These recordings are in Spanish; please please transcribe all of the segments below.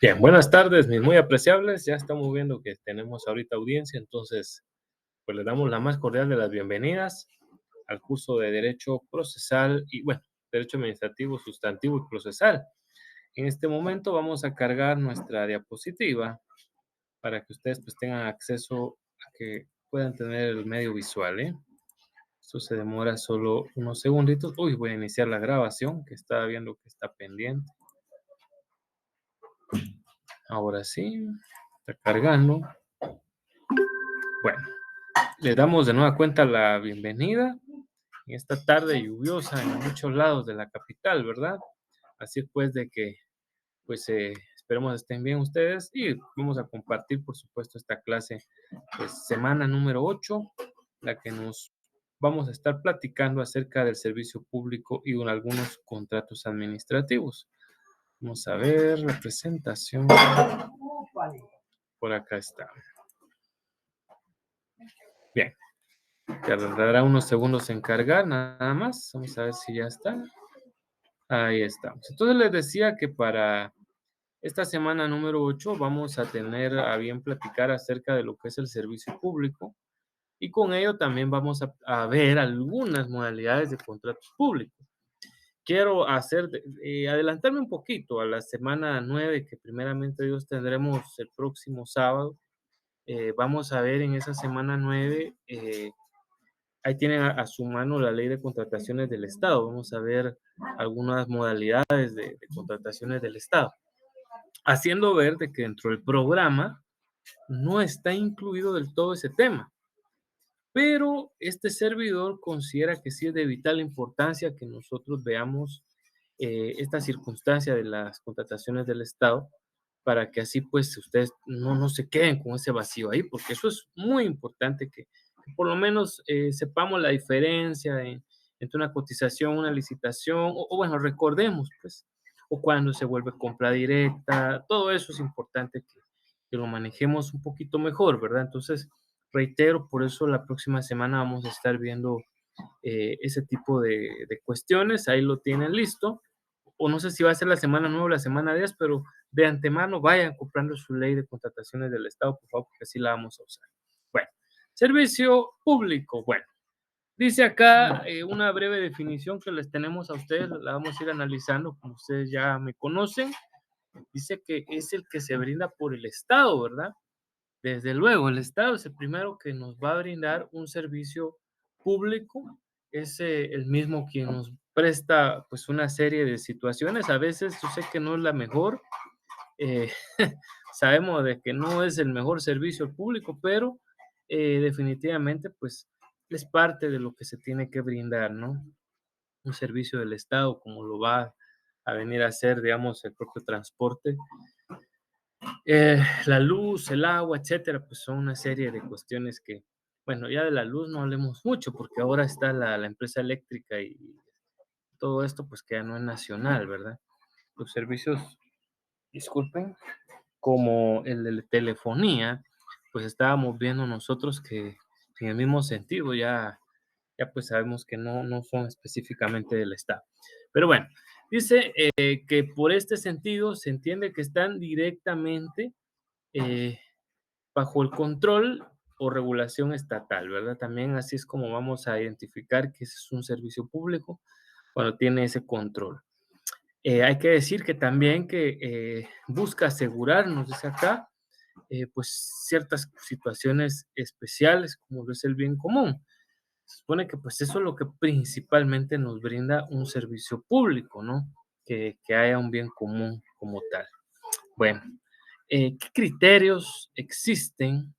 Bien, buenas tardes, mis muy apreciables. Ya estamos viendo que tenemos ahorita audiencia, entonces, pues le damos la más cordial de las bienvenidas al curso de Derecho Procesal y, bueno, Derecho Administrativo, Sustantivo y Procesal. En este momento vamos a cargar nuestra diapositiva para que ustedes pues tengan acceso a que puedan tener el medio visual, ¿eh? Esto se demora solo unos segunditos. Uy, voy a iniciar la grabación, que estaba viendo que está pendiente. Ahora sí, está cargando. Bueno, le damos de nueva cuenta la bienvenida en esta tarde lluviosa en muchos lados de la capital, ¿verdad? Así pues de que, pues, esperemos estén bien ustedes y vamos a compartir, por supuesto, esta clase, pues, semana número 8, la que nos vamos a estar platicando acerca del servicio público y algunos contratos administrativos. Vamos a ver la presentación. Por acá está. Bien. Tardará unos segundos en cargar, nada más. Vamos a ver si ya está. Ahí estamos. Entonces les decía que para esta semana número 8 vamos a tener a bien platicar acerca de lo que es el servicio público y con ello también vamos a ver algunas modalidades de contratos públicos. Quiero adelantarme un poquito a la semana 9 que primeramente Dios tendremos el próximo sábado. Vamos a ver en esa semana 9. Ahí tienen a su mano la ley de contrataciones del Estado. Vamos a ver algunas modalidades de contrataciones del Estado, haciendo ver de que dentro del programa no está incluido del todo ese tema. Pero este servidor considera que sí es de vital importancia que nosotros veamos esta circunstancia de las contrataciones del Estado para que así pues ustedes no se queden con ese vacío ahí, porque eso es muy importante que por lo menos sepamos la diferencia entre una cotización, una licitación, o bueno, recordemos pues, o cuando se vuelve compra directa, todo eso es importante que lo manejemos un poquito mejor, ¿verdad? Entonces, reitero, por eso la próxima semana vamos a estar viendo ese tipo de cuestiones, ahí lo tienen listo, o no sé si va a ser la semana 9 o la semana 10, pero de antemano vayan comprando su ley de contrataciones del Estado, por favor, porque así la vamos a usar. Bueno, servicio público, bueno, dice acá una breve definición que les tenemos a ustedes, la vamos a ir analizando, como ustedes ya me conocen, dice que es el que se brinda por el Estado, ¿verdad? Desde luego, el Estado es el primero que nos va a brindar un servicio público, es el mismo quien nos presta pues una serie de situaciones, a veces yo sé que no es la mejor, eh, sabemos de que no es el mejor servicio público, pero definitivamente pues es parte de lo que se tiene que brindar, ¿no? Un servicio del Estado como lo va a venir a ser, digamos, el propio transporte, la luz, el agua, etcétera, pues son una serie de cuestiones que, bueno, ya de la luz no hablemos mucho porque ahora está la empresa eléctrica y todo esto, pues que ya no es nacional, ¿verdad? Los servicios, disculpen, como el de telefonía, pues estábamos viendo nosotros que en el mismo sentido ya pues sabemos que no son específicamente del Estado. Pero bueno, dice que por este sentido se entiende que están directamente eh, bajo el control o regulación estatal, ¿verdad? También así es como vamos a identificar que ese es un servicio público cuando tiene ese control. Hay que decir que también que busca asegurarnos, dice acá, pues ciertas situaciones especiales como lo es el bien común. Se supone que pues eso es lo que principalmente nos brinda un servicio público, ¿no? Que haya un bien común como tal. Bueno, ¿qué criterios existen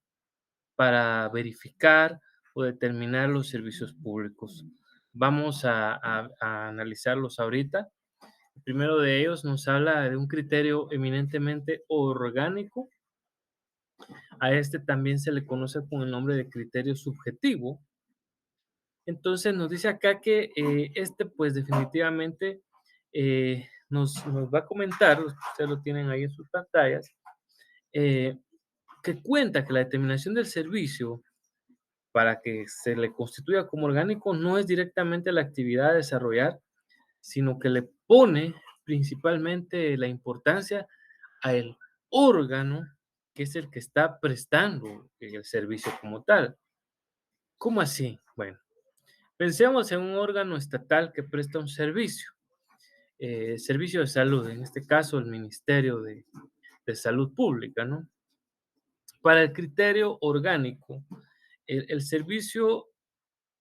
para verificar o determinar los servicios públicos? Vamos a analizarlos ahorita. El primero de ellos nos habla de un criterio eminentemente orgánico. A este también se le conoce con el nombre de criterio subjetivo. Entonces nos dice acá que este pues definitivamente nos va a comentar, ustedes lo tienen ahí en sus pantallas, eh, que cuenta que la determinación del servicio para que se le constituya como orgánico no es directamente la actividad a desarrollar, sino que le pone principalmente la importancia a él. órgano que es el que está prestando el servicio como tal. ¿Cómo así? Bueno, pensemos en un órgano estatal que presta un servicio de salud, en este caso el Ministerio de Salud Pública, ¿no? Para el criterio orgánico, el servicio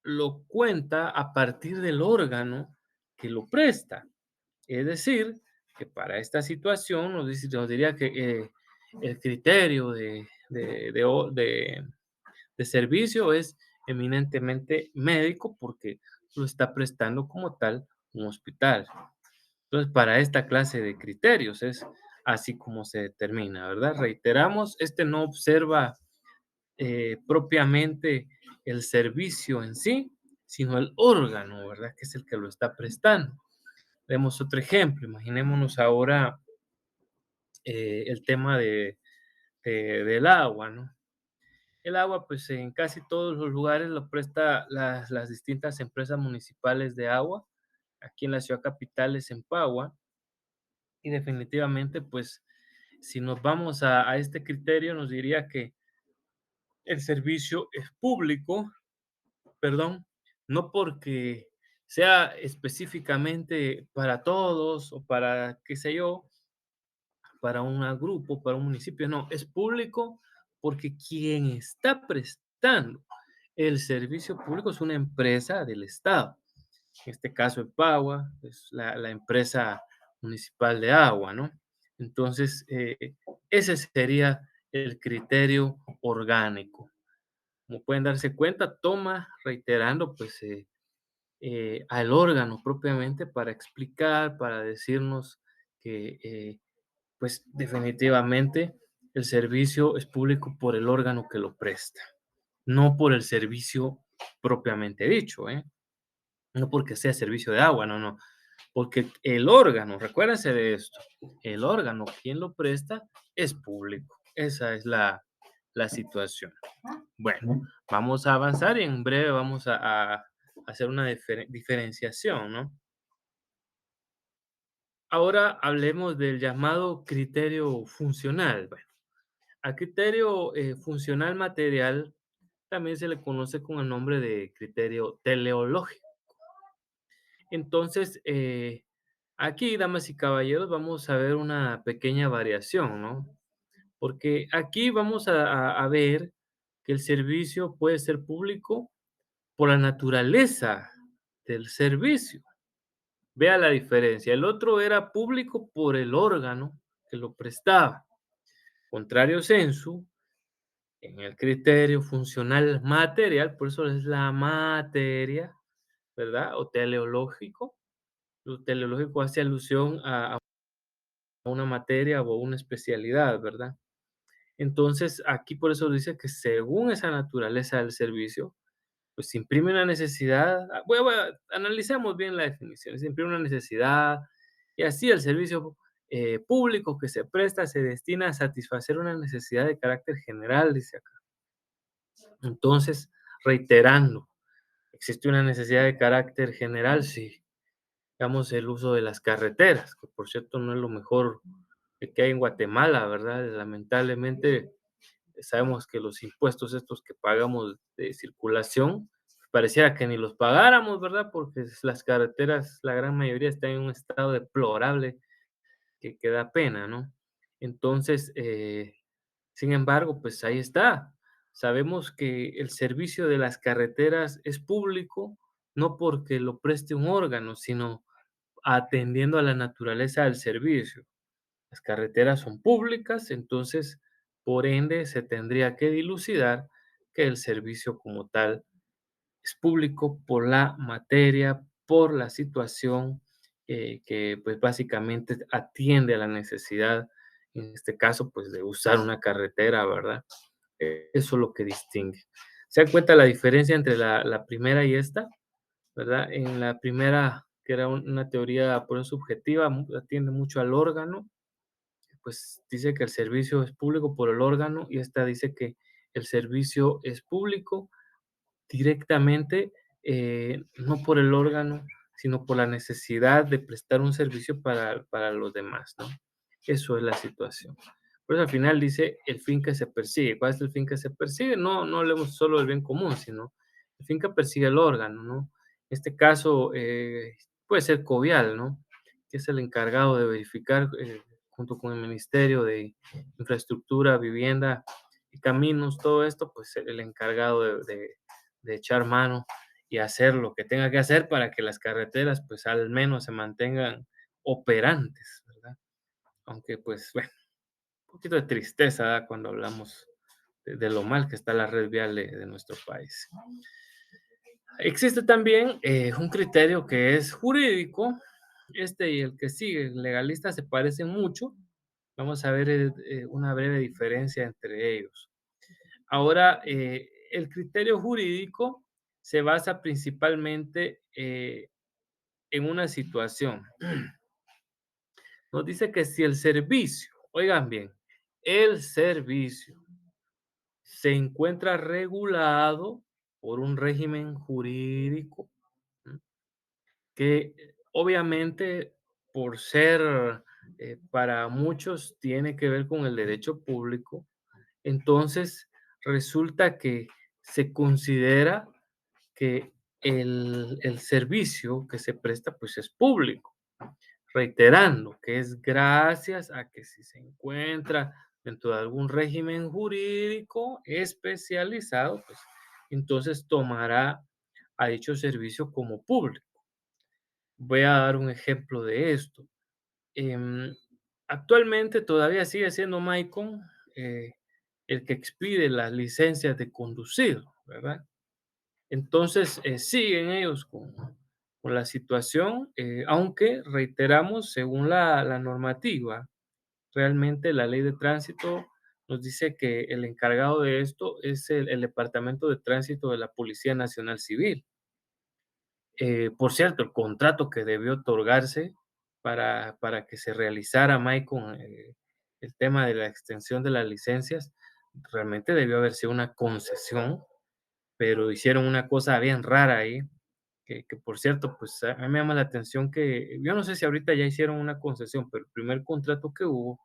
lo cuenta a partir del órgano que lo presta. Es decir, que para esta situación nos diría que el criterio de servicio es eminentemente médico porque lo está prestando como tal un hospital. Entonces, para esta clase de criterios es así como se determina, ¿verdad? Reiteramos, este no observa propiamente el servicio en sí, sino el órgano, ¿verdad? Que es el que lo está prestando. Demos otro ejemplo, imaginémonos ahora el tema del agua, ¿no? El agua, pues en casi todos los lugares lo presta las distintas empresas municipales de agua. Aquí en la ciudad capital es Empagua y definitivamente, pues si nos vamos a este criterio, nos diría que el servicio es público, perdón, no porque sea específicamente para todos o para, qué sé yo, para un grupo, para un municipio, no, es público porque quien está prestando el servicio público es una empresa del Estado. En este caso, EPAGUA es la empresa municipal de agua, ¿no? Entonces, ese sería el criterio orgánico. Como pueden darse cuenta, toma, reiterando, pues, al órgano propiamente para explicar, para decirnos que pues definitivamente el servicio es público por el órgano que lo presta, no por el servicio propiamente dicho, ¿eh? No porque sea servicio de agua, no, no, porque el órgano, recuérdense de esto, el órgano, quien lo presta, es público. Esa es la situación. Bueno, vamos a avanzar y en breve vamos a hacer una diferenciación, ¿no? Ahora hablemos del llamado criterio funcional. Bueno, al criterio funcional material también se le conoce con el nombre de criterio teleológico. Entonces, aquí, damas y caballeros, vamos a ver una pequeña variación, ¿no? Porque aquí vamos a ver que el servicio puede ser público por la naturaleza del servicio. Vea la diferencia. El otro era público por el órgano que lo prestaba. Contrario sensu, en el criterio funcional material, por eso es la materia, ¿verdad? O teleológico. Lo teleológico hace alusión a una materia o una especialidad, ¿verdad? Entonces, aquí por eso dice que según esa naturaleza del servicio, pues se imprime una necesidad. Analicemos bien la definición. Se imprime una necesidad y así el servicio público que se presta se destina a satisfacer una necesidad de carácter general, dice acá. Entonces, reiterando, existe una necesidad de carácter general, sí. Digamos, el uso de las carreteras, que por cierto no es lo mejor que hay en Guatemala, ¿verdad? Lamentablemente, sabemos que los impuestos estos que pagamos de circulación, pareciera que ni los pagáramos, ¿verdad? Porque las carreteras, la gran mayoría están en un estado deplorable que da pena, ¿no? Entonces, sin embargo, pues ahí está. Sabemos que el servicio de las carreteras es público, no porque lo preste un órgano, sino atendiendo a la naturaleza del servicio. Las carreteras son públicas, entonces, por ende, se tendría que dilucidar que el servicio como tal es público por la materia, por la situación que pues básicamente atiende a la necesidad, en este caso, pues de usar una carretera, ¿verdad? Eso es lo que distingue. ¿Se dan cuenta la diferencia entre la primera y esta? ¿Verdad? En la primera, que era una teoría por subjetiva, atiende mucho al órgano, pues dice que el servicio es público por el órgano y esta dice que el servicio es público directamente, no por el órgano, sino por la necesidad de prestar un servicio para los demás, ¿no? Eso es la situación. Por eso al final dice el fin que se persigue. ¿Cuál es el fin que se persigue? No hablemos solo del bien común, sino el fin que persigue el órgano, ¿no? En este caso, puede ser Covial, ¿no? Que es el encargado de verificar, junto con el Ministerio de Infraestructura, Vivienda y Caminos, todo esto, pues el encargado de echar mano y hacer lo que tenga que hacer para que las carreteras, pues al menos se mantengan operantes, ¿verdad? Aunque, pues, bueno, un poquito de tristeza, ¿verdad? Cuando hablamos de lo mal que está la red vial de nuestro país. Existe también un criterio que es jurídico, este y el que sigue, el legalista, se parecen mucho. Vamos a ver una breve diferencia entre ellos. Ahora, el criterio jurídico se basa principalmente en una situación. Nos dice que si el servicio, oigan bien, el servicio se encuentra regulado por un régimen jurídico, ¿m? Que obviamente por ser, para muchos tiene que ver con el derecho público, entonces resulta que se considera que el servicio que se presta pues es público. Reiterando que es gracias a que si se encuentra dentro de algún régimen jurídico especializado, pues entonces tomará a dicho servicio como público. Voy a dar un ejemplo de esto. Em, Actualmente todavía sigue siendo Maicon el que expide las licencias de conducir, ¿verdad? Entonces, siguen ellos con la situación, aunque reiteramos, según la normativa, realmente la ley de tránsito nos dice que el encargado de esto es el Departamento de Tránsito de la Policía Nacional Civil. Por cierto, el contrato que debió otorgarse para que se realizara, Maicon, el tema de la extensión de las licencias, realmente debió haber sido una concesión, pero hicieron una cosa bien rara ahí, que por cierto, pues a mí me llama la atención que, yo no sé si ahorita ya hicieron una concesión, pero el primer contrato que hubo,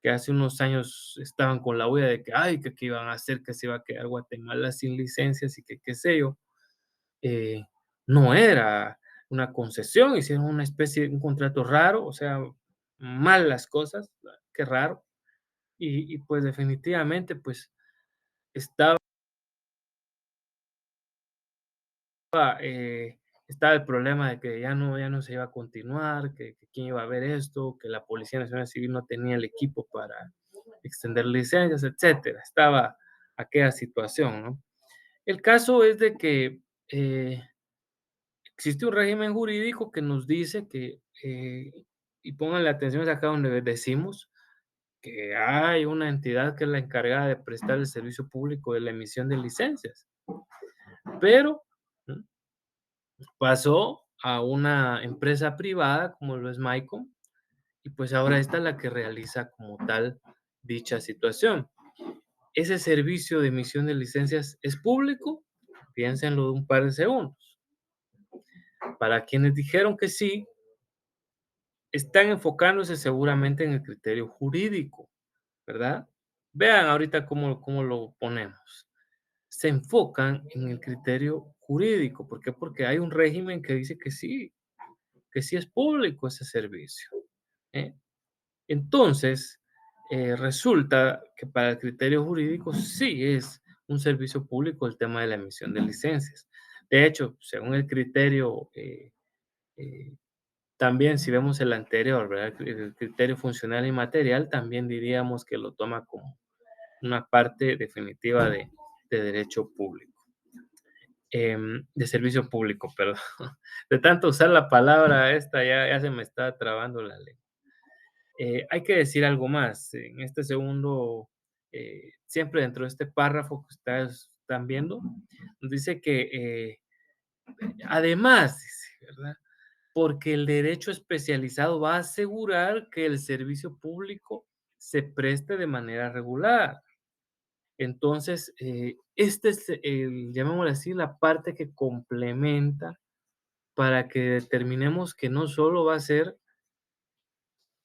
que hace unos años estaban con la huella de que, ay, que qué iban a hacer, que se iba a quedar Guatemala sin licencias y que qué sé yo, eh, no era una concesión, hicieron una especie de un contrato raro, o sea, mal las cosas, qué raro, y pues definitivamente, pues estaba eh, estaba el problema de que ya no se iba a continuar, que quién iba a ver esto, que la Policía Nacional Civil no tenía el equipo para extender licencias, etcétera. Estaba aquella situación, ¿no? El caso es de que existe un régimen jurídico que nos dice que, y pónganle atención acá donde decimos que hay una entidad que es la encargada de prestar el servicio público de la emisión de licencias, pero ¿no? Pasó a una empresa privada como lo es Maicon, y pues ahora esta es la que realiza como tal dicha situación. ¿Ese servicio de emisión de licencias es público? Piénsenlo de un par de segundos. Para quienes dijeron que sí, están enfocándose seguramente en el criterio jurídico, ¿verdad? Vean ahorita cómo lo ponemos. Se enfocan en el criterio jurídico. ¿Por qué? Porque hay un régimen que dice que sí es público ese servicio. ¿Eh? Entonces, resulta que para el criterio jurídico sí es un servicio público el tema de la emisión de licencias. De hecho, según el criterio, eh, también si vemos el anterior, ¿verdad? El criterio funcional y material, también diríamos que lo toma como una parte definitiva de derecho público, de servicio público, perdón. De tanto usar la palabra esta, ya se me está trabando la lengua. Hay que decir algo más. En este segundo, siempre dentro de este párrafo que ustedes están viendo, nos dice que además, dice, ¿verdad? Porque el derecho especializado va a asegurar que el servicio público se preste de manera regular. Entonces, este es, llamémoslo así, la parte que complementa para que determinemos que no solo va a ser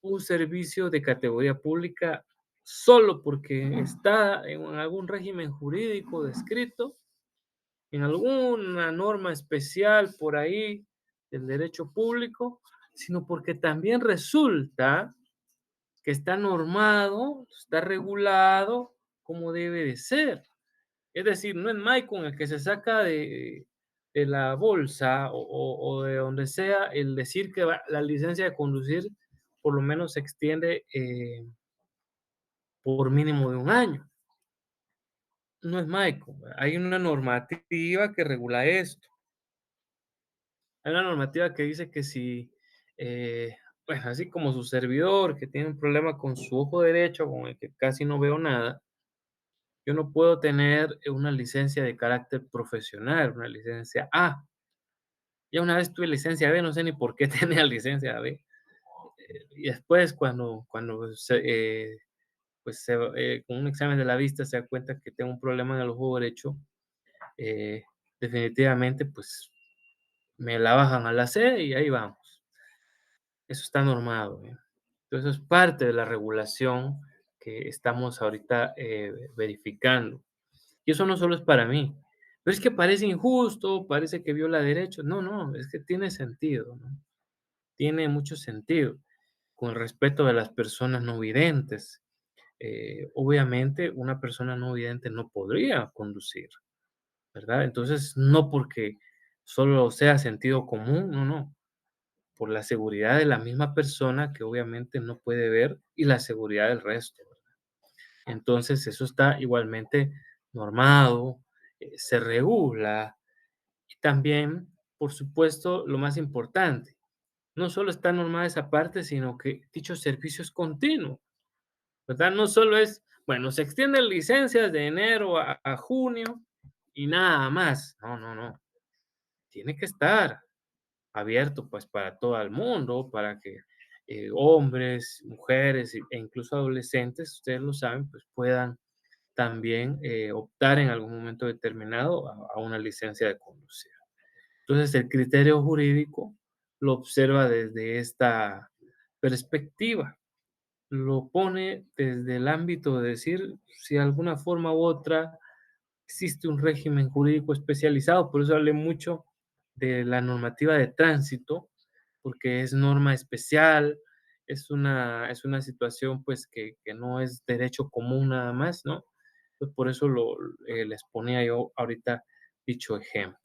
un servicio de categoría pública solo porque está en algún régimen jurídico descrito, en alguna norma especial por ahí del derecho público, sino porque también resulta que está normado, está regulado como debe de ser. Es decir, no es Maicon el que se saca de la bolsa o de donde sea el decir que la licencia de conducir por lo menos se extiende por mínimo de un año. No es Maicon, hay una normativa que regula esto. Hay una normativa que dice que si, pues así como su servidor, que tiene un problema con su ojo derecho, con el que casi no veo nada, yo no puedo tener una licencia de carácter profesional, una licencia A. Ya una vez tuve licencia B, no sé ni por qué tenía licencia B. Y después cuando pues con un examen de la vista se da cuenta que tengo un problema en el ojo derecho, eh, definitivamente pues me la bajan a la C y ahí vamos. Eso está normado, ¿eh? Entonces es parte de la regulación que estamos ahorita verificando. Y eso no solo es para mí. Pero es que parece injusto, parece que viola derechos. No, no, es que tiene sentido, ¿no? Tiene mucho sentido con el respeto de las personas no videntes. Obviamente, una persona no vidente no podría conducir, ¿verdad? Entonces, no porque solo sea sentido común, no, no, por la seguridad de la misma persona que obviamente no puede ver y la seguridad del resto. Entonces, eso está igualmente normado, se regula y también, por supuesto, lo más importante, no solo está normada esa parte, sino que dicho servicio es continuo, ¿verdad? No solo es, bueno, se extienden licencias de enero a junio y nada más. No, no, no. Tiene que estar abierto pues para todo el mundo, para que hombres, mujeres e incluso adolescentes, ustedes lo saben, pues puedan también optar en algún momento determinado a una licencia de conducir. Entonces, el criterio jurídico lo observa desde esta perspectiva, lo pone desde el ámbito de decir si de alguna forma u otra existe un régimen jurídico especializado, por eso hablé mucho de la normativa de tránsito, porque es norma especial, es una situación pues que no es derecho común nada más, ¿no? Pues por eso les ponía yo ahorita dicho ejemplo.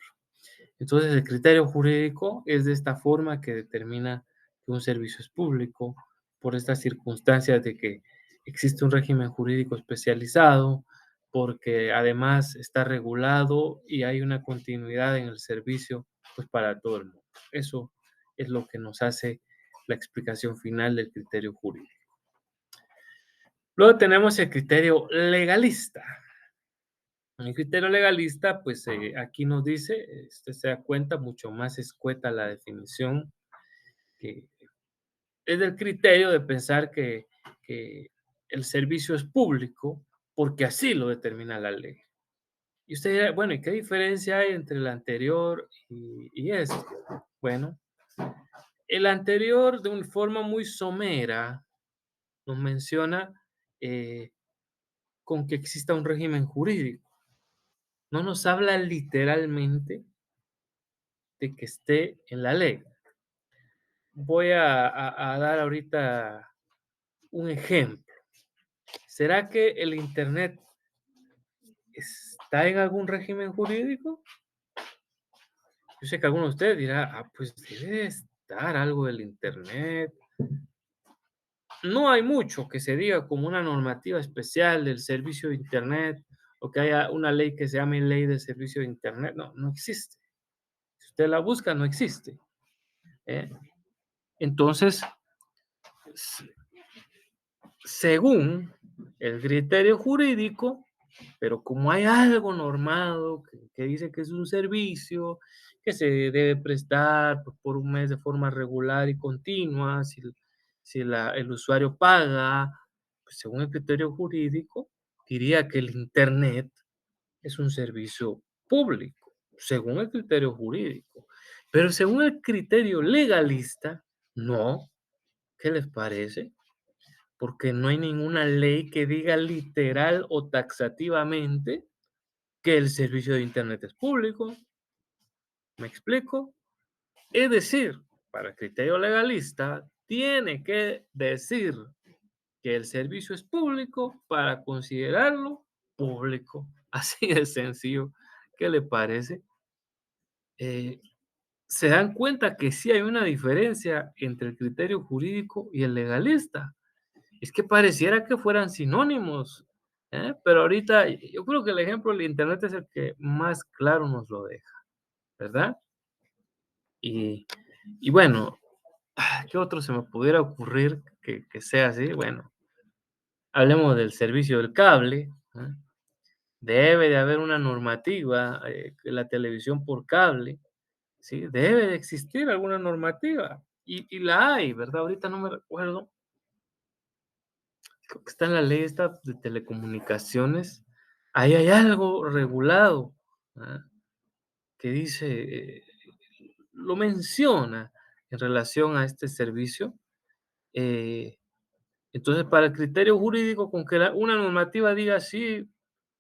Entonces, el criterio jurídico es de esta forma que determina que un servicio es público, por estas circunstancias de que existe un régimen jurídico especializado, porque además está regulado y hay una continuidad en el servicio, pues para todo el mundo. Eso es lo que nos hace la explicación final del criterio jurídico. Luego tenemos el criterio legalista. El criterio legalista, pues aquí nos dice, usted se da cuenta, mucho más escueta la definición, que es del criterio de pensar que el servicio es público porque así lo determina la ley. Y usted dirá, bueno, ¿y qué diferencia hay entre el anterior y este? Bueno, el anterior, de una forma muy somera, nos menciona eh, con que exista un régimen jurídico. No nos habla literalmente de que esté en la ley. Voy a dar ahorita un ejemplo. ¿Será que el Internet está en algún régimen jurídico? Yo sé que alguno de ustedes dirá, pues debe estar algo del Internet. No hay mucho que se diga como una normativa especial del servicio de Internet o que haya una ley que se llame ley de servicio de Internet. No, no existe. Si usted la busca, no existe. ¿Eh? Entonces, según el criterio jurídico, pero como hay algo normado que dice que es un servicio que se debe prestar por un mes de forma regular y continua, si el usuario paga, pues según el criterio jurídico, diría que el Internet es un servicio público, según el criterio jurídico. Pero según el criterio legalista, no. ¿Qué les parece? porque no hay ninguna ley que diga literal o taxativamente que el servicio de Internet es público. ¿Me explico? Es decir, para el criterio legalista, tiene que decir que el servicio es público para considerarlo público. Así de sencillo. ¿Qué le parece? Eh, Se dan cuenta que sí hay una diferencia entre el criterio jurídico y el legalista. Es que pareciera que fueran sinónimos, ¿eh? Pero ahorita yo creo que el ejemplo del Internet es el que más claro nos lo deja, ¿verdad? Y, y bueno, ¿qué otro se me pudiera ocurrir que sea así? Bueno, hablemos del servicio del cable, ¿eh? Debe de haber una normativa, que la televisión por cable, ¿sí? Debe de existir alguna normativa, y la hay, ¿verdad? Ahorita no me recuerdo, creo que está en la ley esta de telecomunicaciones, ahí hay algo regulado, ¿ah? Que dice, lo menciona en relación a este servicio. eh, entonces, para el criterio jurídico, con que una normativa diga sí,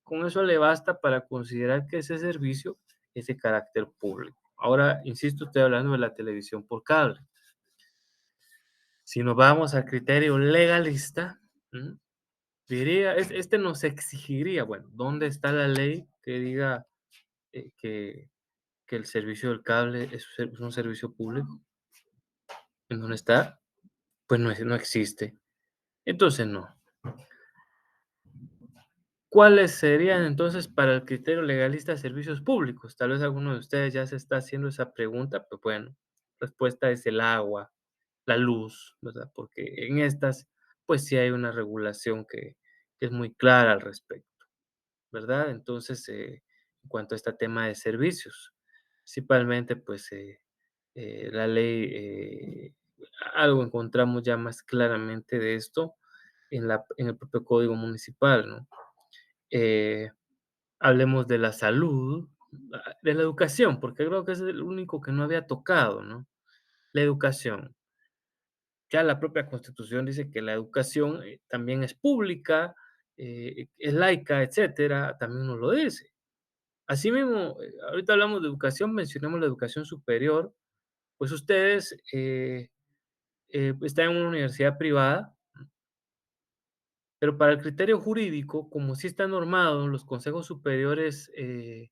con eso le basta para considerar que ese servicio es de carácter público. Ahora, insisto, estoy hablando de la televisión por cable. Si nos vamos al criterio legalista, ¿m? Diría, este nos exigiría, bueno, ¿dónde está la ley que diga que el servicio del cable es un servicio público? ¿En dónde está? Pues no, no existe. Entonces no. ¿Cuáles serían entonces para el criterio legalista servicios públicos? Tal vez alguno de ustedes ya se está haciendo esa pregunta, pues bueno, respuesta es el agua, la luz, ¿verdad? Porque en estas, pues sí hay una regulación que es muy clara al respecto, ¿verdad? Entonces, en cuanto a este tema de servicios, principalmente, pues la ley, algo encontramos ya más claramente de esto en el propio Código Municipal, ¿no? Eh, Hablemos de la salud, de la educación, porque creo que es el único que no había tocado, ¿no? La educación. Ya la propia Constitución dice que la educación también es pública, es laica, etcétera, también nos lo dice. Asimismo, ahorita hablamos de educación, mencionamos la educación superior, pues ustedes están en una universidad privada, pero para el criterio jurídico, como sí está normado en los consejos superiores eh,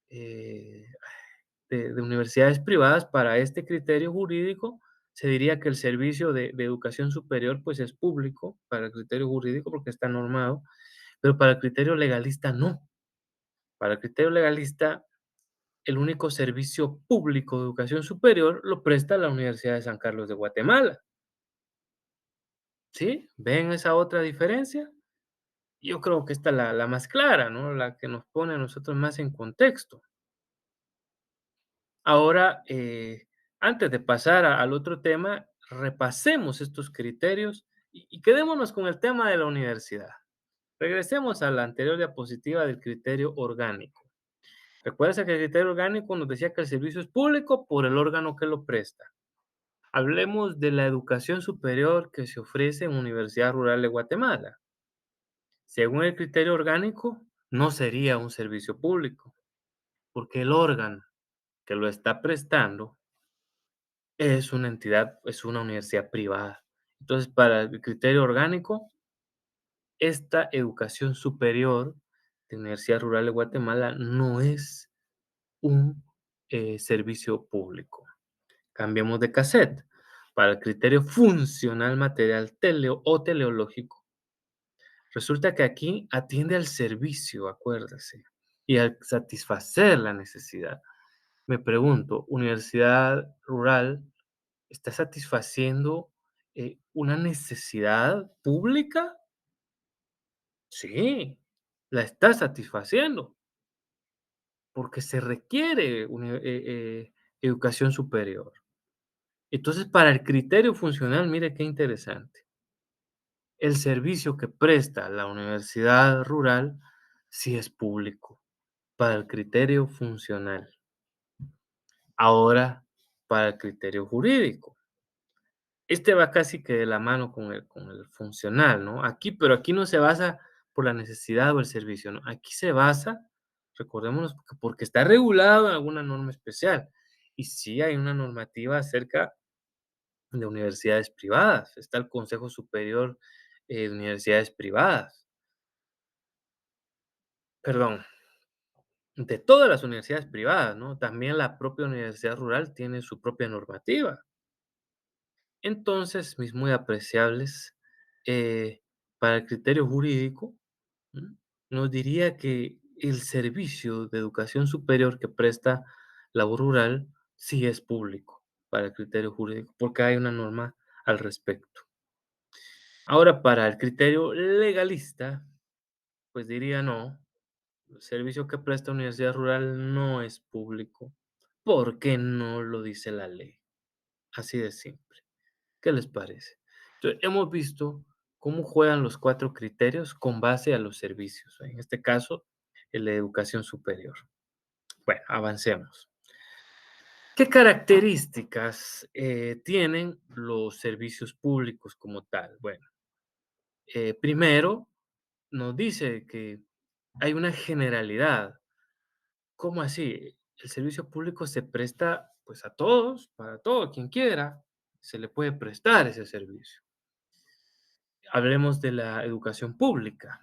de universidades privadas, para este criterio jurídico, se diría que el servicio de educación superior pues es público para el criterio jurídico porque está normado, pero para el criterio legalista no. Para el criterio legalista, el único servicio público de educación superior lo presta la Universidad de San Carlos de Guatemala. ¿Sí? ¿Ven esa otra diferencia? Yo creo que esta es la más clara, ¿no? La que nos pone a nosotros más en contexto. Ahora, antes de pasar al otro tema, repasemos estos criterios y quedémonos con el tema de la universidad. Regresemos a la anterior diapositiva del criterio orgánico. Recuerda que el criterio orgánico nos decía que el servicio es público por el órgano que lo presta. Hablemos de la educación superior que se ofrece en Universidad Rural de Guatemala. Según el criterio orgánico, no sería un servicio público, porque el órgano que lo está prestando es una entidad, es una universidad privada. Entonces, para el criterio orgánico, esta educación superior de Universidad Rural de Guatemala no es un servicio público. Cambiemos de cassette. Para el criterio funcional material o teleológico, resulta que aquí atiende al servicio, acuérdese, y al satisfacer la necesidad. Me pregunto, ¿Universidad Rural está satisfaciendo una necesidad pública? Sí, la está satisfaciendo, porque se requiere educación superior. Entonces, para el criterio funcional, mire qué interesante. El servicio que presta la universidad rural sí es público, para el criterio funcional. Ahora, para el criterio jurídico. Este va casi que de la mano con el funcional, ¿no? Aquí, pero aquí no se basa por la necesidad o el servicio, ¿no? Aquí se basa, recordémonos, porque está regulado en alguna norma especial. Y sí hay una normativa acerca de universidades privadas. Está el Consejo Superior de Universidades Privadas, perdón, de todas las universidades privadas, ¿no? También la propia universidad rural tiene su propia normativa. Entonces, mis muy apreciables, para el criterio jurídico, ¿mm? Nos diría que el servicio de educación superior que presta la U rural sí es público para el criterio jurídico, porque hay una norma al respecto. Ahora, para el criterio legalista, pues diría no, el servicio que presta universidad rural no es público, porque no lo dice la ley. Así de simple. ¿Qué les parece? Entonces, hemos visto cómo juegan los 4 criterios con base a los servicios, en este caso, el de educación superior. Bueno, avancemos. ¿Qué características, tienen los servicios públicos como tal? Bueno, primero, nos dice que hay una generalidad. ¿Cómo así? El servicio público se presta, pues, a todos, para todo, quien quiera, se le puede prestar ese servicio. Hablemos de la educación pública.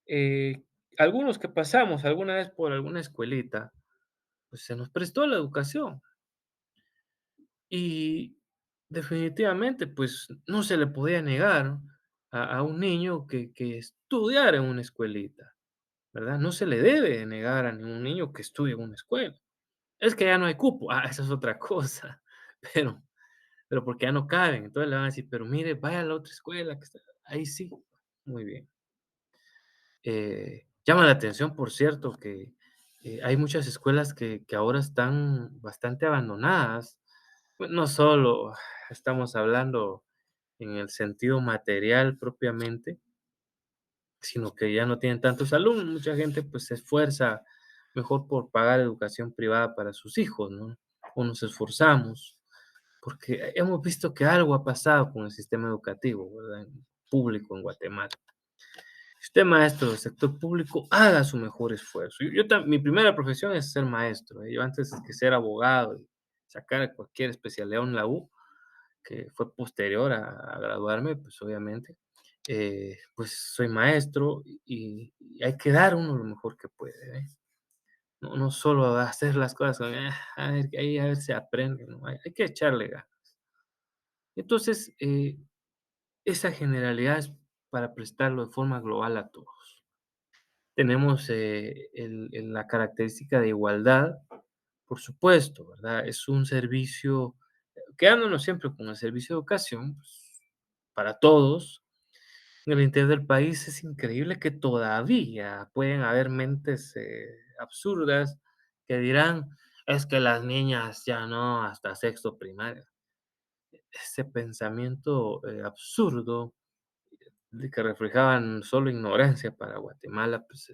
Eh, Algunos que pasamos alguna vez por alguna escuelita, pues se nos prestó la educación y definitivamente, pues no se le podía negar a un niño que estudiara en una escuelita, ¿verdad? No se le debe negar a ningún niño que estudie en una escuela. Es que ya no hay cupo, esa es otra cosa, pero, pero porque ya no caben, entonces le van a decir, pero mire, vaya a la otra escuela, que está ahí sí, muy bien. Llama la atención, por cierto, que hay muchas escuelas que ahora están bastante abandonadas. Pues, no solo estamos hablando en el sentido material propiamente, sino que ya no tienen tantos alumnos. Mucha gente pues se esfuerza mejor por pagar educación privada para sus hijos, ¿no? O nos esforzamos, porque hemos visto que algo ha pasado con el sistema educativo, ¿verdad? Público en Guatemala. Usted, maestro del sector público, haga su mejor esfuerzo. Mi primera profesión es ser maestro. Yo antes que ser abogado y sacar cualquier especialidad en la U, que fue posterior a graduarme, pues obviamente, pues soy maestro y hay que dar uno lo mejor que puede, ¿eh? No, no solo hacer las cosas con, ahí a ver si aprende, ¿no? Hay que echarle ganas. Entonces, esa generalidad es para prestarlo de forma global a todos. Tenemos, la característica de igualdad, por supuesto, ¿verdad? Es un servicio, quedándonos siempre con el servicio de educación, pues, para todos. En el interior del país es increíble que todavía pueden haber mentes, absurdas que dirán: "Es que las niñas ya no, hasta sexto primaria". Ese pensamiento, absurdo de que reflejaban solo ignorancia para Guatemala, pues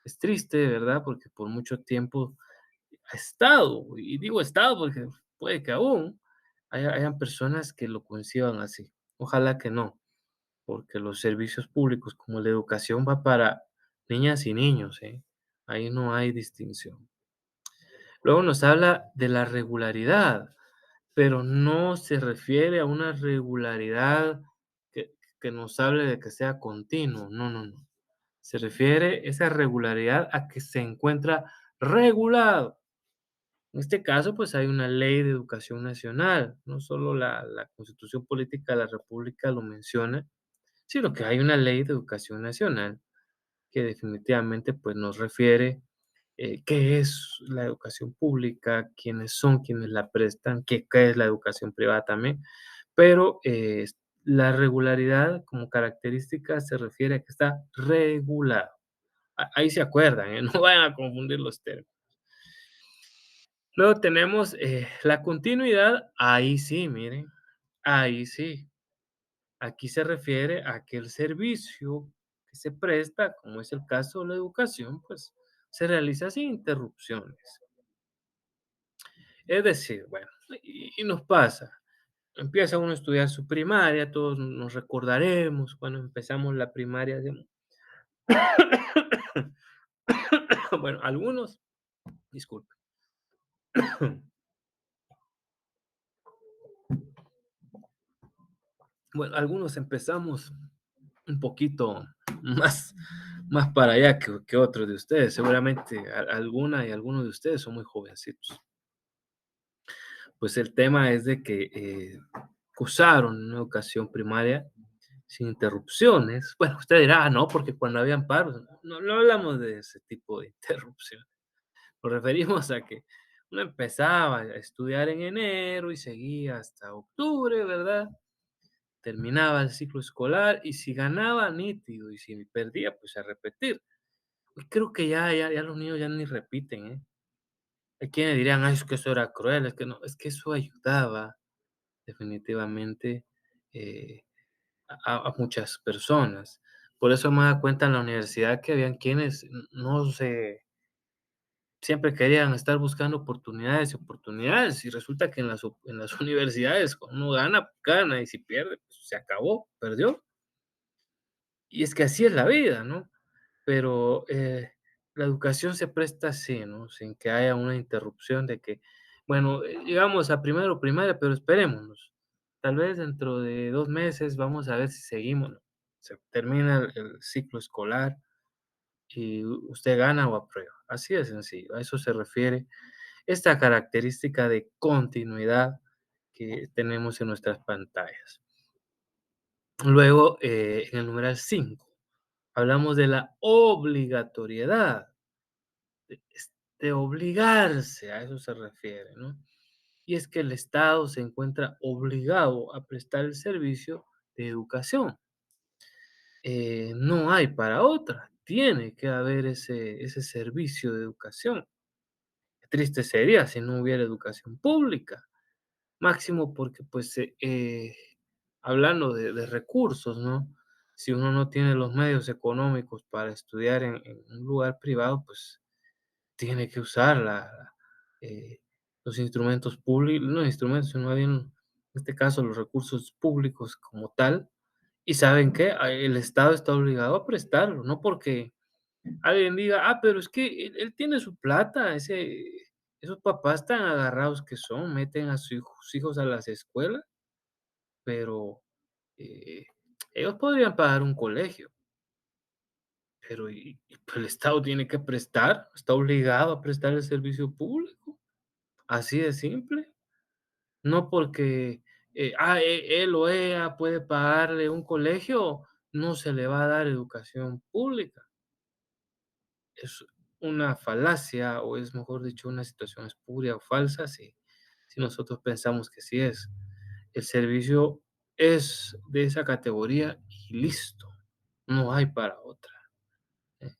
es triste, ¿verdad? Porque por mucho tiempo ha estado, y digo estado porque puede que aún hayan personas que lo conciban así. Ojalá que no, porque los servicios públicos como la educación va para niñas y niños, ¿eh? Ahí no hay distinción. Luego nos habla de la regularidad, pero no se refiere a una regularidad que que nos hable de que sea continuo, no, no, no. Se refiere esa regularidad a que se encuentra regulado. En este caso, pues hay una ley de educación nacional, no solo la Constitución Política de la República lo menciona, sino que hay una ley de educación nacional que definitivamente pues nos refiere qué es la educación pública, quiénes son quienes la prestan, qué es la educación privada también, pero la regularidad como característica se refiere a que está regulado. Ahí se acuerdan, ¿eh? No vayan a confundir los términos. Luego tenemos la continuidad, ahí sí, miren, ahí sí. Aquí se refiere a que el servicio que se presta, como es el caso de la educación, pues se realiza sin interrupciones. Es decir, bueno, y nos pasa. empieza uno a estudiar su primaria, todos nos recordaremos cuando empezamos la primaria, de bueno, algunos, disculpe, bueno, algunos empezamos un poquito más más para allá que otros de ustedes, seguramente alguna y algunos de ustedes son muy jovencitos. Pues el tema es de que, cursaron una educación primaria sin interrupciones. Bueno, usted dirá: "Ah, no, porque cuando habían paros", no hablamos de ese tipo de interrupción. Nos referimos a que uno empezaba a estudiar en enero y seguía hasta octubre, ¿verdad? Terminaba el ciclo escolar y si ganaba, nítido, y si perdía, pues a repetir. Y creo que ya los niños ya ni repiten, ¿eh? Hay quienes dirían: "Ay, es que eso era cruel", es que no, es que eso ayudaba definitivamente, eh, a muchas personas. Por eso me da cuenta en la universidad que habían quienes no se siempre querían estar buscando oportunidades y oportunidades, y resulta que en las universidades, cuando uno gana, gana, y si pierde, pues se acabó, perdió. Y es que así es la vida, ¿no? Pero, la educación se presta así, ¿no? Sin que haya una interrupción de que, bueno, llegamos a primero primaria, pero esperémonos. Tal vez dentro de 2 meses vamos a ver si seguimos, ¿no? Se termina el ciclo escolar y usted gana o aprueba. Así de sencillo, a eso se refiere esta característica de continuidad que tenemos en nuestras pantallas. Luego, en el numeral 5 hablamos de la obligatoriedad, de obligarse, a eso se refiere, ¿no? Y es que el Estado se encuentra obligado a prestar el servicio de educación. No hay para otra, tiene que haber ese servicio de educación. Qué triste sería si no hubiera educación pública. Máximo porque, pues, hablando de recursos, ¿no? Si uno no tiene los medios económicos para estudiar en un lugar privado, pues, tiene que usar eh, los instrumentos públicos, no instrumentos, sino más bien, en este caso, los recursos públicos como tal. ¿Y saben qué? El Estado está obligado a prestarlo, no porque alguien diga: "Ah, pero es que él tiene su plata, esos papás tan agarrados que son, meten a sus hijos a las escuelas, pero, eh, ellos podrían pagar un colegio, pero pues, el Estado tiene que prestar, está obligado a prestar el servicio público, así de simple. No porque, él o ella puede pagarle un colegio, no se le va a dar educación pública. Es una falacia, o es, mejor dicho, una situación espuria o falsa si nosotros pensamos que sí es. El servicio es de esa categoría y listo, no hay para otra, ¿eh?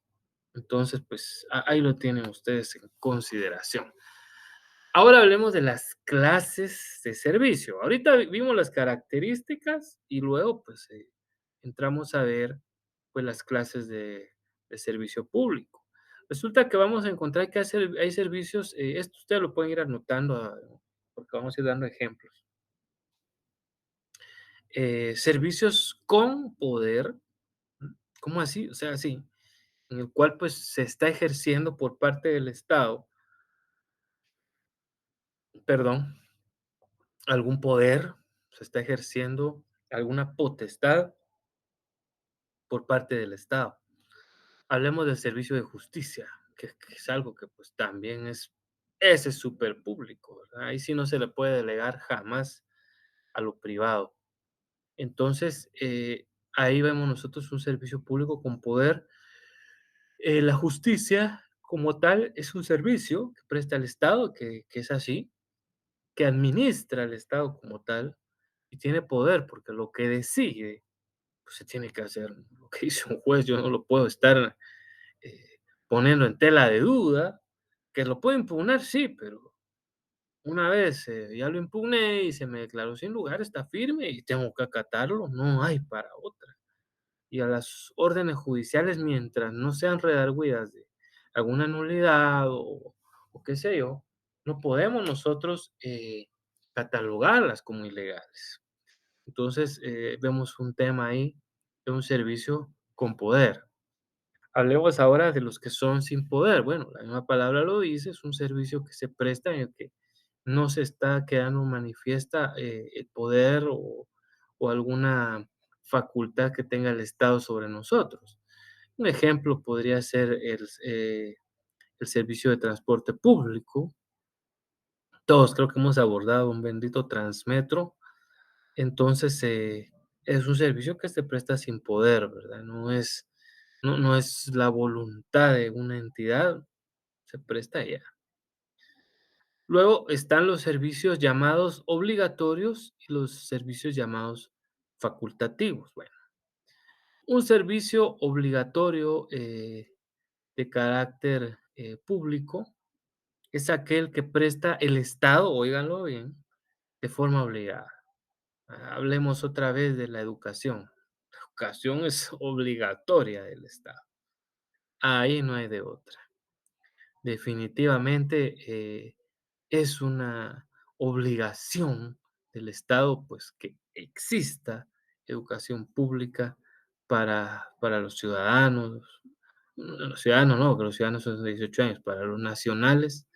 Entonces, pues, ahí lo tienen ustedes en consideración. Ahora hablemos de las clases de servicio. Ahorita vimos las características y luego, pues, entramos a ver, pues, las clases de servicio público. Resulta que vamos a encontrar que hay servicios, esto ustedes lo pueden ir anotando, porque vamos a ir dando ejemplos. Servicios con poder, ¿mm? ¿Cómo así? O sea, sí, en el cual, pues, se está ejerciendo por parte del Estado, perdón, algún poder, se está ejerciendo alguna potestad por parte del Estado. Hablemos del servicio de justicia, que es algo que pues también ese es súper público, ¿verdad? Ahí sí no se le puede delegar jamás a lo privado. Entonces, ahí vemos nosotros un servicio público con poder. La justicia como tal es un servicio que presta el Estado, que es así, que administra el Estado como tal y tiene poder, porque lo que decide pues se tiene que hacer. Lo que dice un juez, yo no lo puedo estar poniendo en tela de duda, que lo puedo impugnar, sí, pero una vez ya lo impugné y se me declaró sin lugar, está firme y tengo que acatarlo, no hay para otra. Y a las órdenes judiciales, mientras no sean redargüidas de alguna nulidad o qué sé yo, no podemos nosotros catalogarlas como ilegales. Entonces, vemos un tema ahí de un servicio con poder. Hablemos ahora de los que son sin poder. Bueno, la misma palabra lo dice, es un servicio que se presta en el que no se está quedando manifiesta el poder o alguna facultad que tenga el Estado sobre nosotros. Un ejemplo podría ser el servicio de transporte público. Todos creo que hemos abordado un bendito Transmetro. Entonces, es un servicio que se presta sin poder, ¿verdad? No es la voluntad de una entidad, se presta ya. Luego están los servicios llamados obligatorios y los servicios llamados facultativos. Bueno, un servicio obligatorio de carácter público es aquel que presta el Estado, óiganlo bien, de forma obligada. Hablemos otra vez de la educación. La educación es obligatoria del Estado. Ahí no hay de otra. Definitivamente, es una obligación del Estado, pues, que exista educación pública para los ciudadanos no, que los ciudadanos son de 18 años, para los nacionales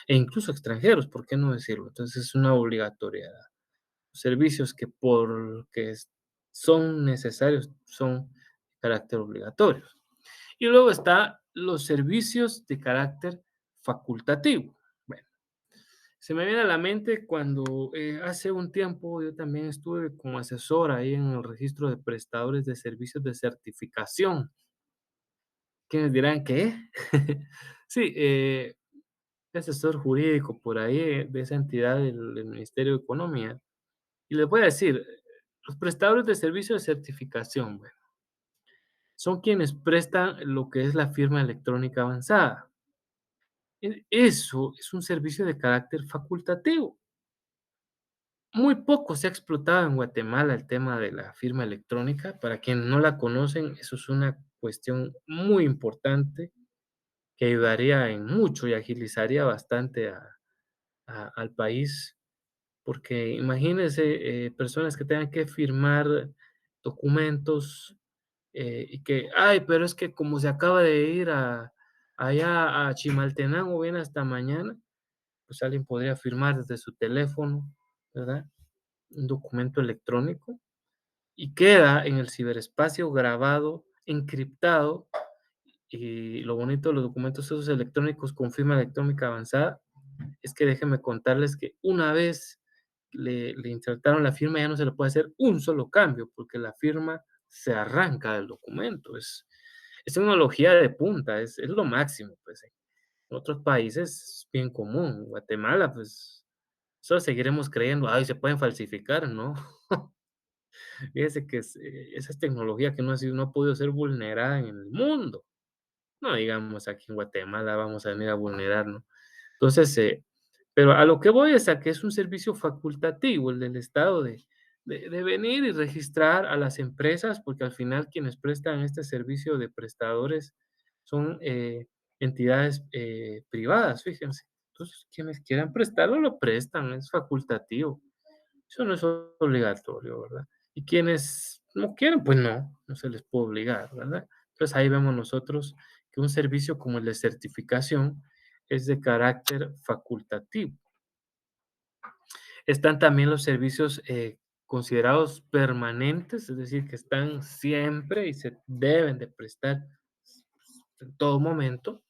e incluso extranjeros, ¿por qué no decirlo? Entonces, es una obligatoriedad. Servicios que porque son necesarios, son de carácter obligatorio. Y luego está los servicios de carácter facultativo. Bueno, se me viene a la mente cuando hace un tiempo yo también estuve como asesor ahí en el registro de prestadores de servicios de certificación. ¿Quiénes dirán qué? Sí, asesor jurídico por ahí de esa entidad del Ministerio de Economía. Y les voy a decir, los prestadores de servicios de certificación, bueno, son quienes prestan lo que es la firma electrónica avanzada. Eso es un servicio de carácter facultativo. Muy poco se ha explotado en Guatemala el tema de la firma electrónica. Para quienes no la conocen, eso es una cuestión muy importante que ayudaría en mucho y agilizaría bastante al país, porque imagínense personas que tengan que firmar documentos y que, ay, pero es que como se acaba de ir allá a Chimaltenango, viene hasta mañana, pues alguien podría firmar desde su teléfono, ¿verdad? Un documento electrónico y queda en el ciberespacio grabado, encriptado. Y lo bonito de los documentos esos electrónicos con firma electrónica avanzada es que déjenme contarles que una vez le insertaron la firma, ya no se le puede hacer un solo cambio, porque la firma se arranca del documento. Es tecnología de punta, es lo máximo, pues. En otros países es bien común. Guatemala, pues, solo seguiremos creyendo, ay, se pueden falsificar, ¿no? Fíjese que esa es tecnología que no ha podido ser vulnerada en el mundo. No digamos aquí en Guatemala vamos a venir a vulnerar, ¿no? Entonces, pero a lo que voy es a que es un servicio facultativo el del Estado de venir y registrar a las empresas, porque al final quienes prestan este servicio de prestadores son entidades privadas, fíjense. Entonces, quienes quieran prestarlo, lo prestan, es facultativo. Eso no es obligatorio, ¿verdad? Y quienes no quieren, pues no se les puede obligar, ¿verdad? Entonces ahí vemos nosotros que un servicio como el de certificación es de carácter facultativo. Están también los servicios considerados permanentes, es decir, que están siempre y se deben de prestar en todo momento,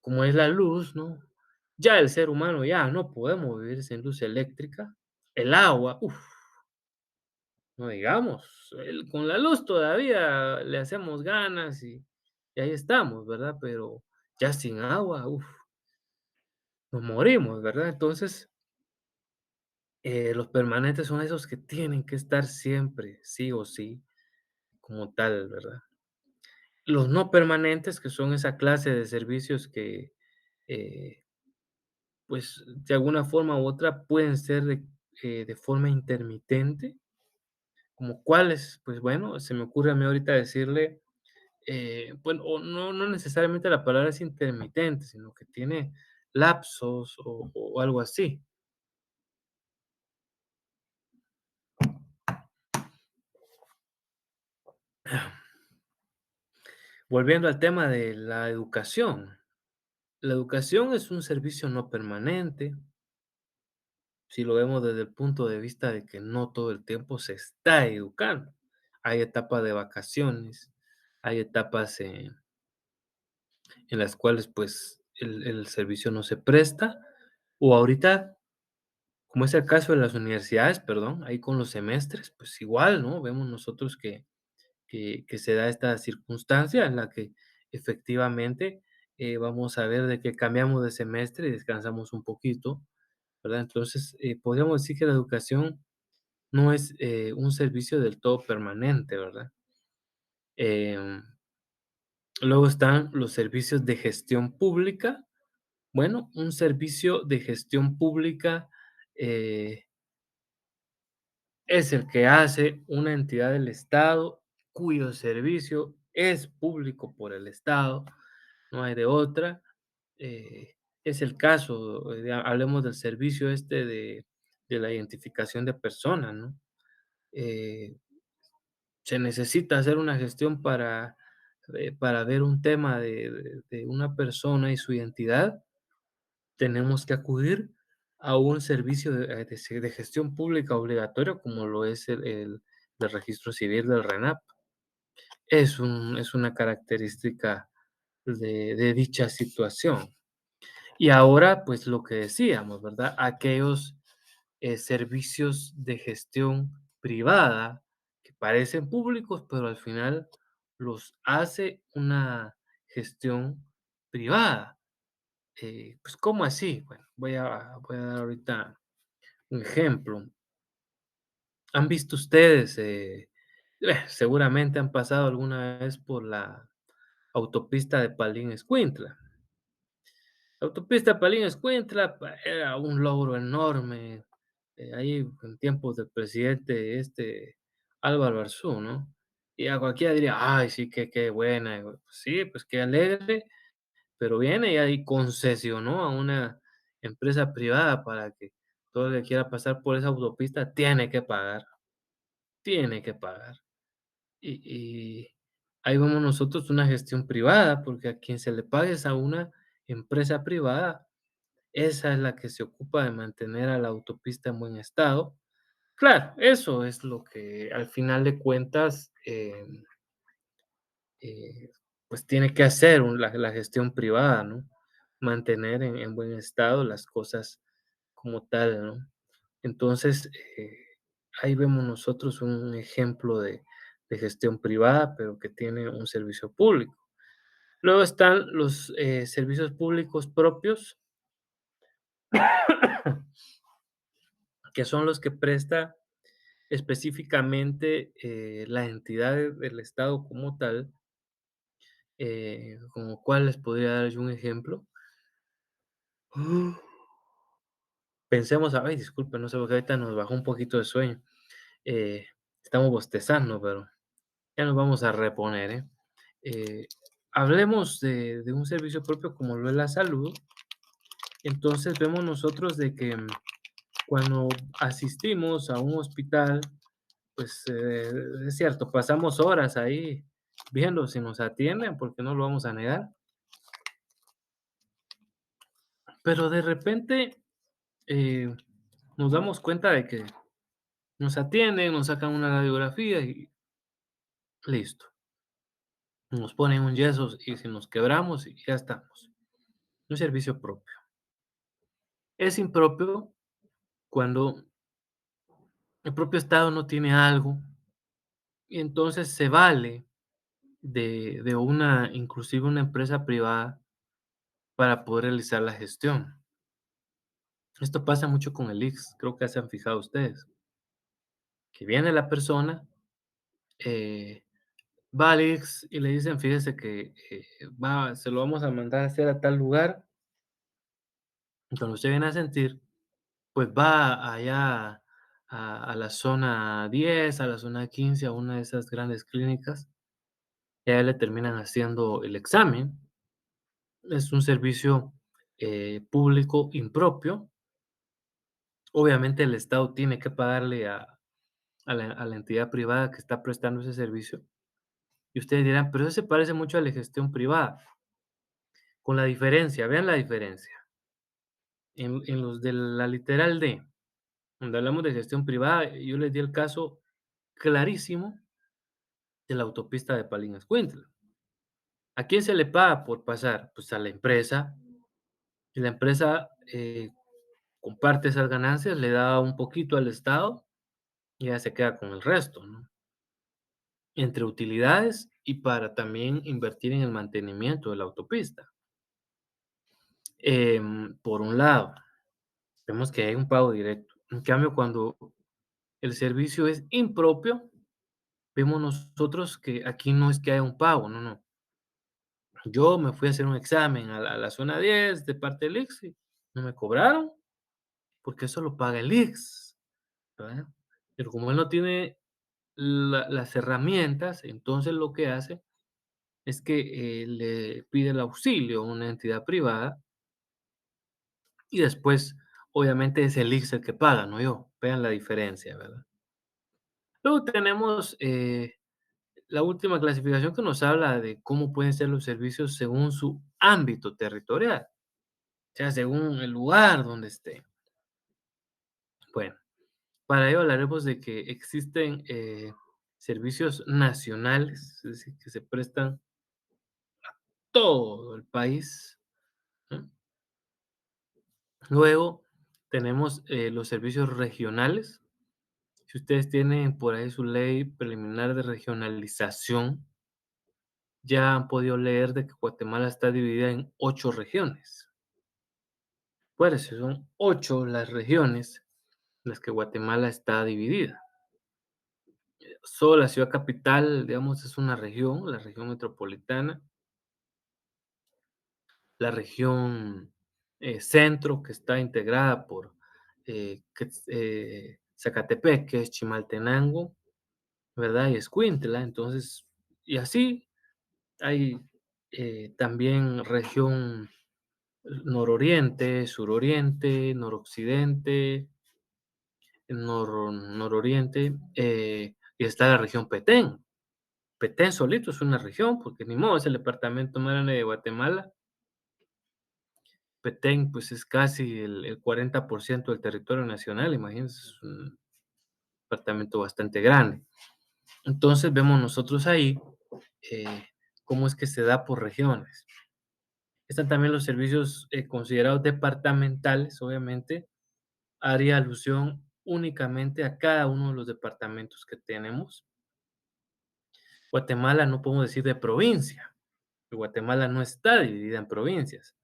como es la luz, ¿no? Ya el ser humano ya no podemos vivir sin luz eléctrica. El agua, uff, no digamos, con la luz todavía le hacemos ganas y ahí estamos, ¿verdad? Pero ya sin agua, uff, nos morimos, ¿verdad? Entonces, los permanentes son esos que tienen que estar siempre, sí o sí, como tal, ¿verdad? Los no permanentes, que son esa clase de servicios que, eh, pues, de alguna forma u otra pueden ser de forma intermitente, como cuáles, pues bueno, se me ocurre a mí ahorita decirle, bueno, o no necesariamente la palabra es intermitente, sino que tiene lapsos o algo así. Volviendo al tema de la educación. La educación es un servicio no permanente, si lo vemos desde el punto de vista de que no todo el tiempo se está educando. Hay etapas de vacaciones, hay etapas en las cuales pues el servicio no se presta, o ahorita, como es el caso de las universidades, perdón, ahí con los semestres, pues igual, ¿no? Vemos nosotros que se da esta circunstancia en la que efectivamente vamos a ver de que cambiamos de semestre y descansamos un poquito, ¿verdad? Entonces, podríamos decir que la educación no es un servicio del todo permanente, ¿verdad? Em, Luego están los servicios de gestión pública. Bueno, un servicio de gestión pública eh, es el que hace una entidad del Estado cuyo servicio es público por el Estado, no hay de otra. Es el caso, hablemos del servicio este de la identificación de personas, ¿no? Eh, Se necesita hacer una gestión para ver un tema de una persona y su identidad, tenemos que acudir a un servicio de gestión pública obligatorio, como lo es el registro civil del RENAP. Es una característica de dicha situación. Y ahora, pues lo que decíamos, ¿verdad? Aquellos servicios de gestión privada que parecen públicos, pero al final los hace una gestión privada. Pues, ¿cómo así? Bueno, voy a dar ahorita un ejemplo. ¿Han visto ustedes, seguramente han pasado alguna vez por la autopista de Palín-Escuintla? La autopista Palín-Escuintla era un logro enorme, ahí en tiempos del presidente Álvaro Arzú, ¿no? Y a cualquiera diría, ay, sí, qué buena. Y, pues sí, pues qué alegre, pero viene y ahí concesionó a una empresa privada para que todo el que quiera pasar por esa autopista tiene que pagar. Y ahí vemos nosotros una gestión privada, porque a quien se le pague es a una empresa privada, esa es la que se ocupa de mantener a la autopista en buen estado. Claro, eso es lo que al final de cuentas, eh, pues tiene que hacer la gestión privada, ¿no? Mantener en buen estado las cosas como tal, ¿no? Entonces, ahí vemos nosotros un ejemplo de gestión privada, pero que tiene un servicio público. Luego están los servicios públicos propios, que son los que presta específicamente la entidad del Estado como tal, como cuál les podría dar yo un ejemplo. Pensemos, ay, disculpe, no sé, porque ahorita nos bajó un poquito de sueño. Eh, Estamos bostezando, pero ya nos vamos a reponer, ¿eh? Eh, Hablemos de un servicio propio como lo es la salud. Entonces vemos nosotros de que cuando asistimos a un hospital, pues es cierto, pasamos horas ahí viendo si nos atienden, porque no lo vamos a negar, pero de repente eh, nos damos cuenta de que nos atienden, nos sacan una radiografía y listo. Nos ponen un yeso y si nos quebramos y ya estamos. Un servicio propio. Es impropio cuando el propio Estado no tiene algo y entonces se vale de una, inclusive una empresa privada para poder realizar la gestión. Esto pasa mucho con el IX, creo que se han fijado ustedes, que viene la persona, eh, va al IX y le dicen, fíjese que se lo vamos a mandar a hacer a tal lugar, y cuando usted viene a sentir, pues va allá a la zona 10, a la zona 15, a una de esas grandes clínicas, y a él le terminan haciendo el examen. Es un servicio público impropio. Obviamente el Estado tiene que pagarle a la entidad privada que está prestando ese servicio, Y ustedes dirán, pero eso se parece mucho a la gestión privada, con la diferencia, vean la diferencia. En los de la literal D, donde hablamos de gestión privada, yo les di el caso clarísimo de la autopista de Palín-Escuintla. ¿A quién se le paga por pasar? Pues a la empresa, y la empresa comparte esas ganancias, le da un poquito al Estado y ya se queda con el resto, ¿no? Entre utilidades y para también invertir en el mantenimiento de la autopista. Por un lado, vemos que hay un pago directo. En cambio, cuando el servicio es impropio, vemos nosotros que aquí no es que haya un pago, no, no. Yo me fui a hacer un examen a la zona 10 de parte del ICS y no me cobraron, porque eso lo paga el ICS, ¿verdad? Pero como él no tiene las herramientas, entonces lo que hace es que le pide el auxilio a una entidad privada y después, obviamente, es el ICS el que paga, no yo. Vean la diferencia, ¿verdad? Luego tenemos la última clasificación que nos habla de cómo pueden ser los servicios según su ámbito territorial, o sea, según el lugar donde esté. Bueno, para ello hablaremos de que existen servicios nacionales, es decir, que se prestan todo el país, ¿no? Luego tenemos los servicios regionales. Si ustedes tienen por ahí su ley preliminar de regionalización, ya han podido leer de que Guatemala está dividida en 8 regiones. Pues son 8 las regiones en las que Guatemala está dividida. Solo la ciudad capital, digamos, es una región, la región metropolitana, la región centro, que está integrada por Zacatepec, que es Chimaltenango, ¿verdad? Y Escuintla, entonces, y así hay también región nororiente, suroriente, noroccidente, nororiente, y está la región Petén. Petén solito es una región, porque ni modo, es el departamento más grande de Guatemala. Petén, pues es casi el 40% del territorio nacional, imagínense, es un departamento bastante grande. Entonces vemos nosotros ahí eh, cómo es que se da por regiones. Están también los servicios considerados departamentales, obviamente, haría alusión únicamente a cada uno de los departamentos que tenemos. Guatemala no podemos decir de provincia, porque Guatemala no está dividida en provincias.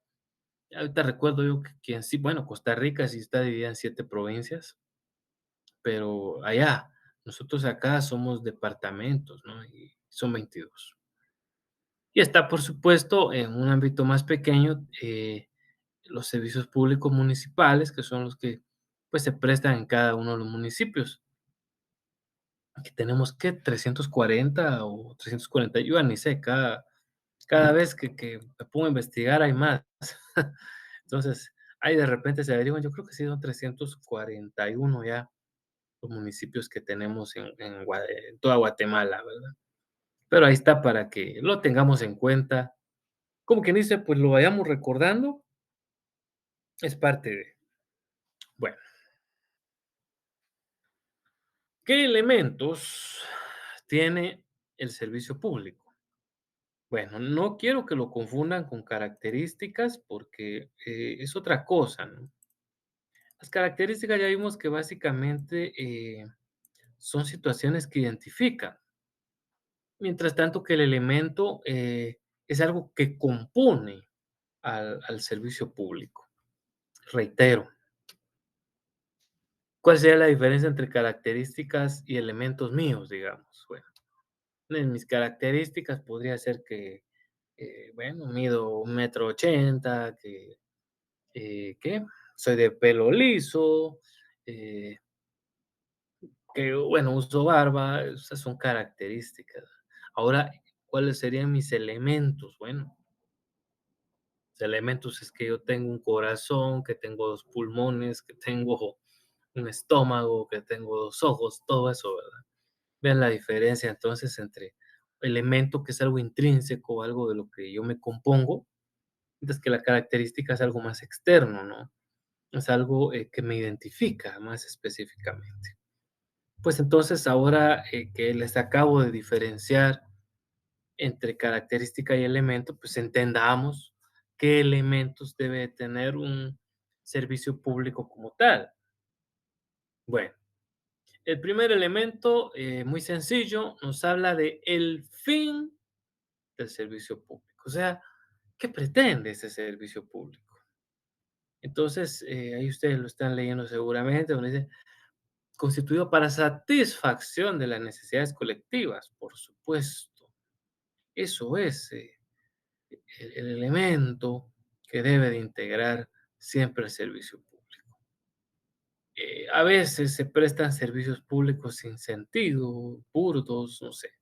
Ahorita recuerdo yo que en sí, bueno, Costa Rica sí está dividida en 7 provincias, pero allá, nosotros acá somos departamentos, ¿no? Y son 22. Y está, por supuesto, en un ámbito más pequeño, los servicios públicos municipales, que son los que, pues, se prestan en cada uno de los municipios. Aquí tenemos, ¿qué? 340 o 340, yo ya ni sé, cada vez que me pongo a investigar hay más. Entonces, ahí de repente se averiguan, yo creo que sí son 341 ya los municipios que tenemos en toda Guatemala, ¿verdad? Pero ahí está para que lo tengamos en cuenta. Como quien dice, pues lo vayamos recordando, es parte de. Bueno, ¿qué elementos tiene el servicio público? Bueno, no quiero que lo confundan con características porque es otra cosa, ¿no? Las características ya vimos que básicamente son situaciones que identifican, mientras tanto que el elemento es algo que compone al servicio público. Reitero, ¿cuál sería la diferencia entre características y elementos míos, digamos? Bueno, en mis características podría ser que, bueno, mido 1,80 m, que ¿qué? Soy de pelo liso, eh, que bueno, uso barba, esas son características. Ahora, ¿cuáles serían mis elementos? Bueno, los elementos es que yo tengo un corazón, que tengo 2 pulmones, que tengo un estómago, que tengo 2 ojos, todo eso, ¿verdad? Vean la diferencia entonces entre elemento que es algo intrínseco, algo de lo que yo me compongo, mientras que la característica es algo más externo, ¿no? Es algo, que me identifica más específicamente. Pues entonces ahora, que les acabo de diferenciar entre característica y elemento, pues entendamos qué elementos debe de tener un servicio público como tal. Bueno, el primer elemento, muy sencillo, nos habla de el fin del servicio público. O sea, ¿qué pretende ese servicio público? Entonces, ahí ustedes lo están leyendo seguramente, donde dice, constituido para satisfacción de las necesidades colectivas, por supuesto. Eso es el elemento que debe de integrar siempre el servicio público. A veces se prestan servicios públicos sin sentido, burdos, no sé,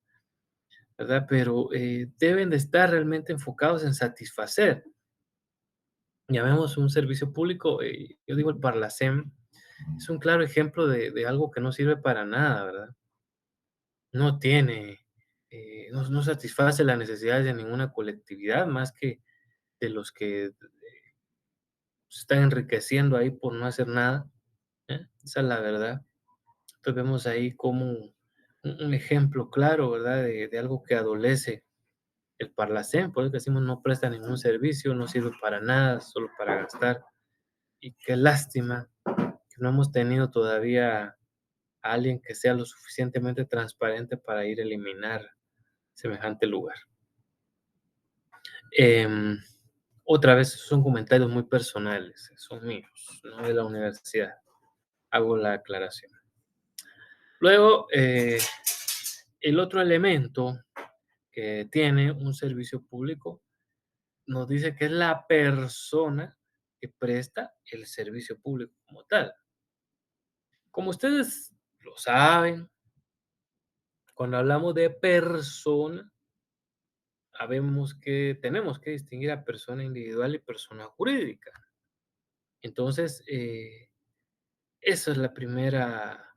¿verdad? Pero deben de estar realmente enfocados en satisfacer. Llamemos un servicio público, yo digo el Parlacén, es un claro ejemplo de algo que no sirve para nada, ¿verdad? No tiene, no satisface las necesidades de ninguna colectividad más que de los que se están enriqueciendo ahí por no hacer nada, esa es la verdad. Entonces vemos ahí como un ejemplo claro, ¿verdad? De algo que adolece el Parlacén, por eso que decimos no presta ningún servicio, no sirve para nada, solo para gastar. Y qué lástima que no hemos tenido todavía a alguien que sea lo suficientemente transparente para ir a eliminar semejante lugar. Em, Otra vez, esos son comentarios muy personales, son míos, no de la universidad. Hago la aclaración. Luego, el otro elemento que tiene un servicio público nos dice que es la persona que presta el servicio público como tal. Como ustedes lo saben, cuando hablamos de persona, sabemos que tenemos que distinguir a persona individual y persona jurídica. Entonces, esa es la primera,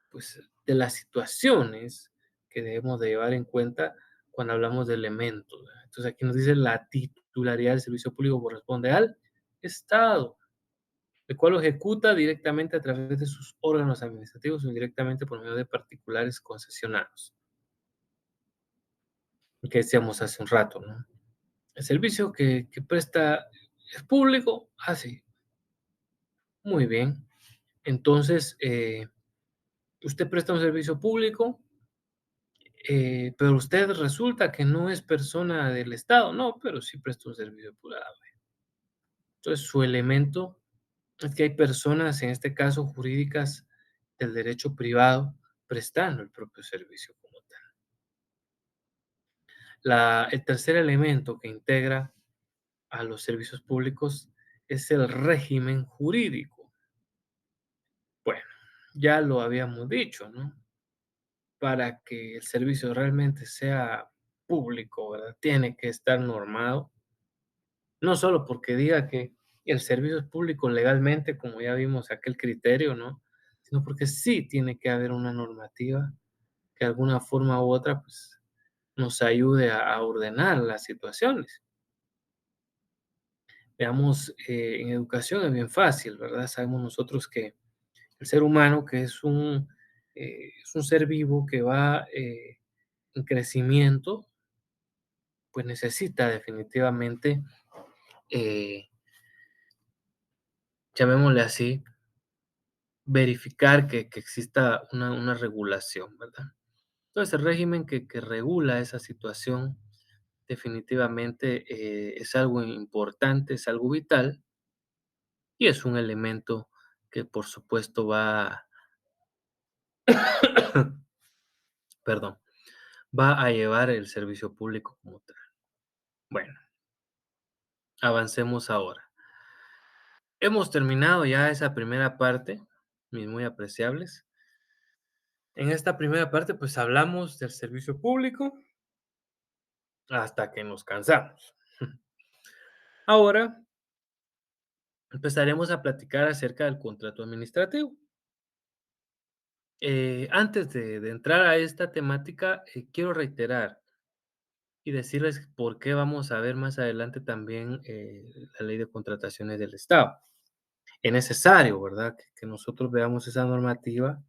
pues, de las situaciones que debemos de llevar en cuenta cuando hablamos de elementos, ¿verdad? Entonces, aquí nos dice la titularidad del servicio público corresponde al Estado, el cual lo ejecuta directamente a través de sus órganos administrativos o indirectamente por medio de particulares concesionados, que decíamos hace un rato, ¿no? El servicio que presta es público, sí, muy bien. Entonces, usted presta un servicio público, pero usted resulta que no es persona del Estado, no, pero sí presta un servicio público. Entonces, su elemento es que hay personas, en este caso jurídicas del derecho privado, prestando el propio servicio como tal. El tercer elemento que integra a los servicios públicos es el régimen jurídico. Bueno, ya lo habíamos dicho, ¿no? Para que el servicio realmente sea público, ¿verdad? Tiene que estar normado, no solo porque diga que el servicio es público legalmente, como ya vimos aquel criterio, ¿no? Sino porque sí tiene que haber una normativa que de alguna forma u otra, pues, nos ayude a ordenar las situaciones. Veamos, en educación es bien fácil, ¿verdad? Sabemos nosotros que el ser humano, que es un ser vivo que va en crecimiento, pues necesita definitivamente, eh, llamémosle así, verificar que exista una regulación, ¿verdad? Entonces, el régimen que regula esa situación definitivamente es algo importante, es algo vital y es un elemento que, por supuesto, perdón, va a llevar el servicio público como tal. Bueno, avancemos ahora. Hemos terminado ya esa primera parte, mis muy apreciables. En esta primera parte, pues hablamos del servicio público hasta que nos cansamos. Ahora empezaremos a platicar acerca del contrato administrativo. Antes de entrar a esta temática, quiero reiterar, y decirles por qué vamos a ver más adelante también la ley de contrataciones del Estado. Es necesario, ¿verdad? Que nosotros veamos esa normativa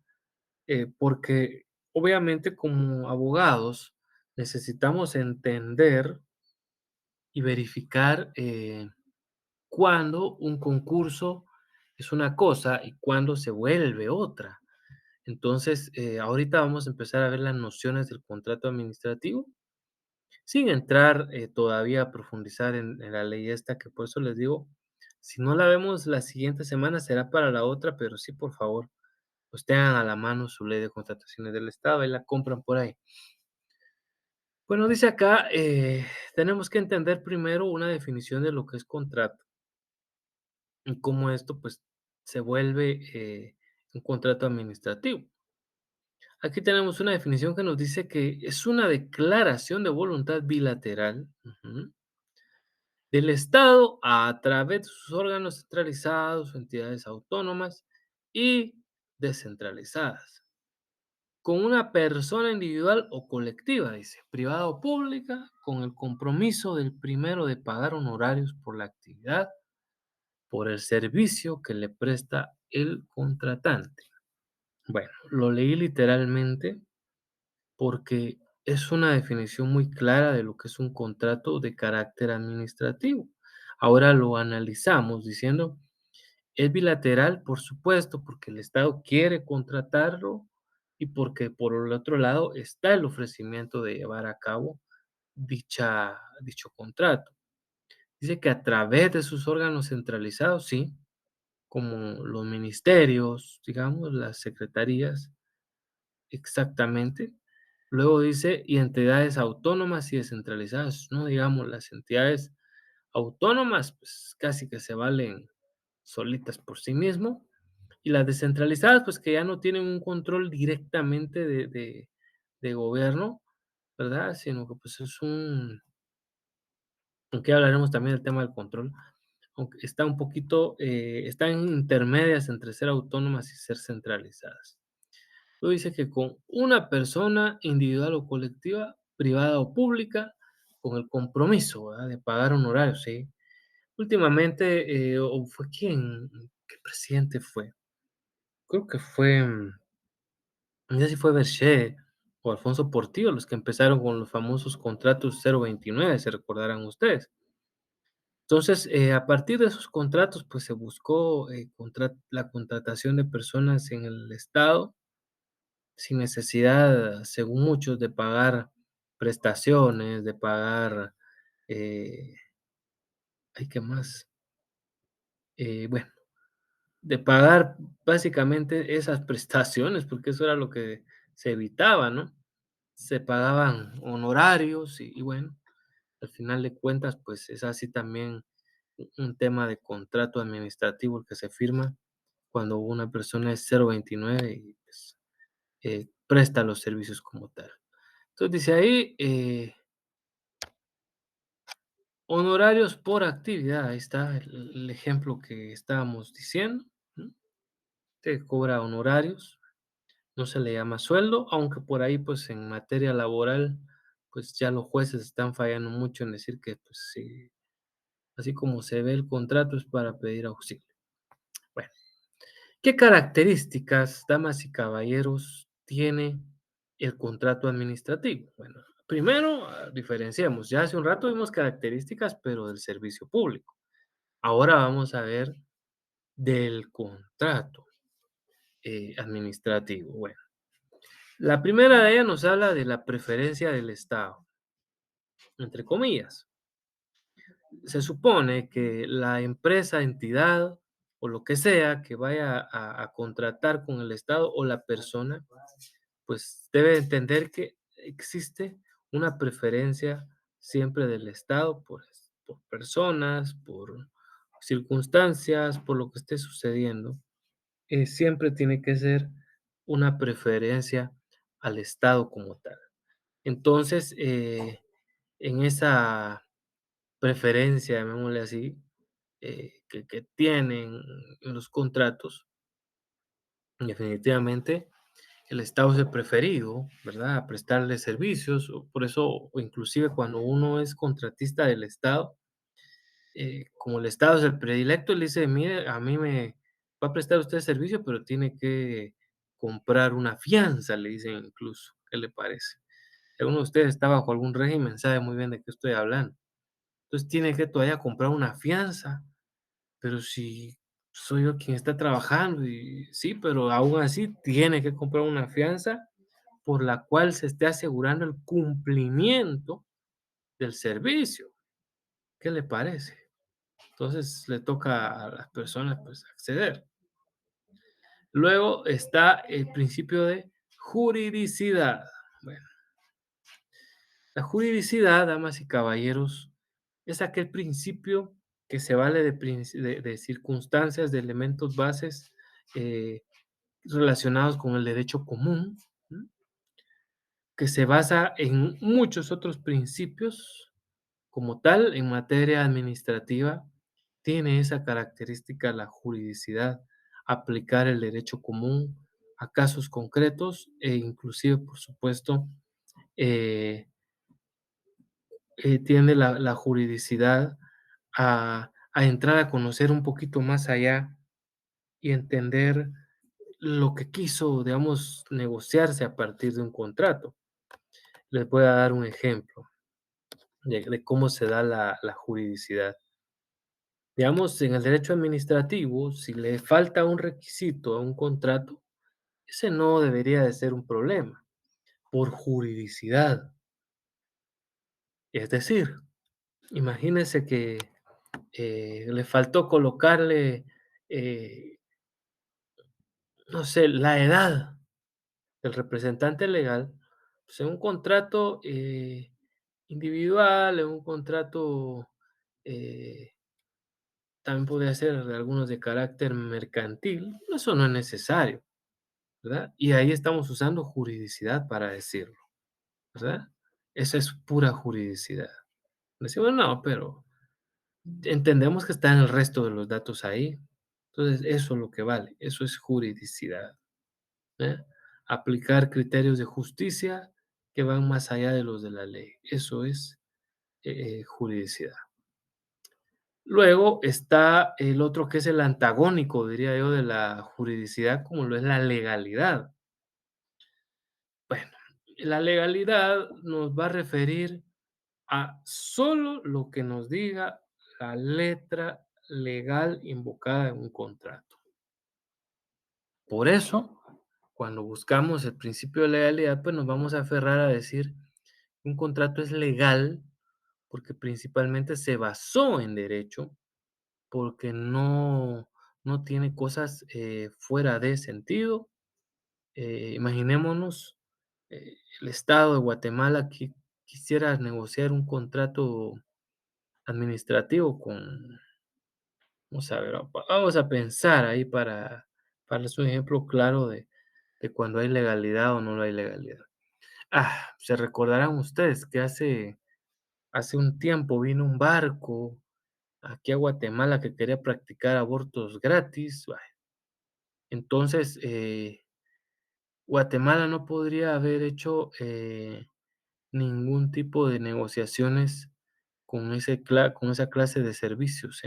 porque obviamente como abogados necesitamos entender y verificar cuándo un concurso es una cosa y cuándo se vuelve otra. Entonces, ahorita vamos a empezar a ver las nociones del contrato administrativo, sin entrar todavía a profundizar en la ley esta, que por eso les digo, si no la vemos la siguiente semana será para la otra, pero sí, por favor, pues tengan a la mano su ley de contrataciones del Estado y la compran por ahí. Bueno, dice acá, tenemos que entender primero una definición de lo que es contrato y cómo esto pues se vuelve un contrato administrativo. Aquí tenemos una definición que nos dice que es una declaración de voluntad bilateral ujú, del Estado a través de sus órganos centralizados o entidades autónomas y descentralizadas, con una persona individual o colectiva, dice, privada o pública, con el compromiso del primero de pagar honorarios por la actividad, por el servicio que le presta el contratante. Bueno, lo leí literalmente porque es una definición muy clara de lo que es un contrato de carácter administrativo. Ahora lo analizamos diciendo, es bilateral, por supuesto, porque el Estado quiere contratarlo y porque por el otro lado está el ofrecimiento de llevar a cabo dicho contrato. Dice que a través de sus órganos centralizados, sí, como los ministerios, digamos, las secretarías, exactamente. Luego dice, y entidades autónomas y descentralizadas, ¿no? Digamos, las entidades autónomas, pues casi que se valen solitas por sí mismo, y las descentralizadas, pues que ya no tienen un control directamente de gobierno, ¿verdad? Sino que pues es aunque hablaremos también del tema del control, aunque está un poquito, están intermedias entre ser autónomas y ser centralizadas. Luego dice que con una persona individual o colectiva, privada o pública, con el compromiso, ¿verdad? De pagar honorarios, ¿sí? Últimamente, o fue quién, ¿qué presidente fue? Creo que fue, no sé si fue Berché o Alfonso Portillo los que empezaron con los famosos contratos 029, se recordarán ustedes. Entonces, a partir de esos contratos, pues se buscó la contratación de personas en el Estado sin necesidad, según muchos, de pagar prestaciones, de pagar, eh, ay, ¿qué más? Bueno, de pagar básicamente esas prestaciones, porque eso era lo que se evitaba, ¿no? Se pagaban honorarios y bueno, al final de cuentas, pues es así también un tema de contrato administrativo el que se firma cuando una persona es 029 y pues, presta los servicios como tal. Entonces dice ahí, honorarios por actividad, ahí está el ejemplo que estábamos diciendo, ¿no? Se cobra honorarios, no se le llama sueldo, aunque por ahí, pues, en materia laboral, pues, ya los jueces están fallando mucho en decir que, pues, sí, así como se ve el contrato es para pedir auxilio. Bueno, ¿qué características, damas y caballeros, tiene el contrato administrativo? Bueno, primero, diferenciemos. Ya hace un rato vimos características, pero del servicio público. Ahora vamos a ver del contrato administrativo. Bueno, la primera de ellas nos habla de la preferencia del Estado, entre comillas. Se supone que la empresa, entidad o lo que sea que vaya a contratar con el Estado o la persona, pues debe entender que existe una preferencia siempre del Estado por personas, por circunstancias, por lo que esté sucediendo. Siempre tiene que ser una preferencia al Estado como tal. Entonces, en esa preferencia, llamémosle así, que tienen los contratos, definitivamente el Estado es el preferido, ¿verdad? A prestarle servicios, por eso, o inclusive cuando uno es contratista del Estado, como el Estado es el predilecto, le dice: "Mire, a mí me va a prestar usted servicio, pero tiene que comprar una fianza", le dicen incluso, ¿qué le parece? Si alguno de ustedes está bajo algún régimen, sabe muy bien de qué estoy hablando. Entonces, tiene que todavía comprar una fianza, pero si soy yo quien está trabajando y sí, pero aún así tiene que comprar una fianza por la cual se esté asegurando el cumplimiento del servicio, ¿qué le parece? Entonces, le toca a las personas, pues, acceder. Luego está el principio de juridicidad. Bueno, la juridicidad, damas y caballeros, es aquel principio que se vale de circunstancias, de elementos bases eh, relacionados con el derecho común, ¿m? Que se basa en muchos otros principios. Como tal, en materia administrativa, tiene esa característica la juridicidad, aplicar el derecho común a casos concretos e inclusive, por supuesto, eh, tiende la juridicidad a entrar a conocer un poquito más allá y entender lo que quiso, digamos, negociarse a partir de un contrato. Les voy a dar un ejemplo de cómo se da la juridicidad. Digamos, en el derecho administrativo, si le falta un requisito a un contrato, ese no debería de ser un problema, por juridicidad. Es decir, imagínese que le faltó colocarle, eh, no sé, la edad del representante legal, pues en un contrato individual, en un contrato eh, también podría ser de algunos de carácter mercantil, eso no es necesario, ¿verdad? Y ahí estamos usando juridicidad para decirlo, ¿verdad? Esa es pura juridicidad. Decimos, no, pero entendemos que están el resto de los datos ahí. Entonces, eso es lo que vale, eso es juridicidad, ¿eh? Aplicar criterios de justicia que van más allá de los de la ley. Eso es juridicidad. Luego está el otro que es el antagónico, diría yo, de la juridicidad, como lo es la legalidad. Bueno, la legalidad nos va a referir a solo lo que nos diga la letra legal invocada en un contrato. Por eso, cuando buscamos el principio de legalidad, pues nos vamos a aferrar a decir que un contrato es legal porque principalmente se basó en derecho, porque no tiene cosas fuera de sentido. Imaginémonos el Estado de Guatemala que quisiera negociar un contrato administrativo con, vamos a ver, vamos a pensar ahí para hacer un ejemplo claro de cuando hay legalidad o no hay legalidad. Se recordarán ustedes que hace un tiempo vino un barco aquí a Guatemala que quería practicar abortos gratis. Entonces, Guatemala no podría haber hecho ningún tipo de negociaciones con esa clase de servicios,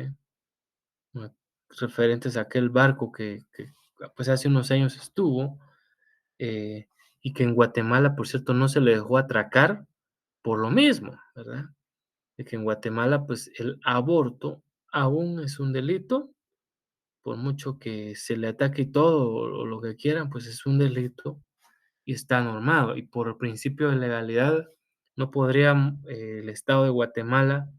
ah, referentes a aquel barco que, pues, hace unos años estuvo, eh, y que en Guatemala, por cierto, no se le dejó atracar por lo mismo, ¿verdad? De que en Guatemala, pues, el aborto aún es un delito, por mucho que se le ataque y todo, o lo que quieran, pues, es un delito y está normado. Y por el principio de legalidad, no podría, el Estado de Guatemala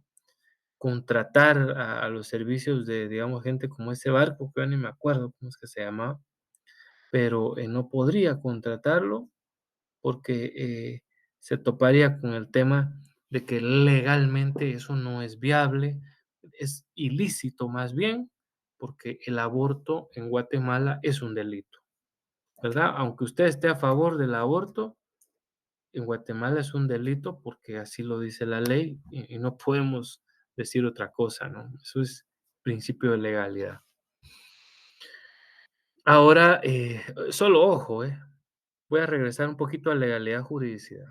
contratar a los servicios de, digamos, gente como ese barco, que ya ni me acuerdo cómo es que se llamaba, pero, no podría contratarlo porque, se toparía con el tema de que legalmente eso no es viable, es ilícito más bien, porque el aborto en Guatemala es un delito, ¿verdad? Aunque usted esté a favor del aborto, en Guatemala es un delito porque así lo dice la ley y no podemos decir otra cosa, ¿no? Eso es principio de legalidad. Ahora, solo ojo, Voy a regresar un poquito a legalidad, juridicidad.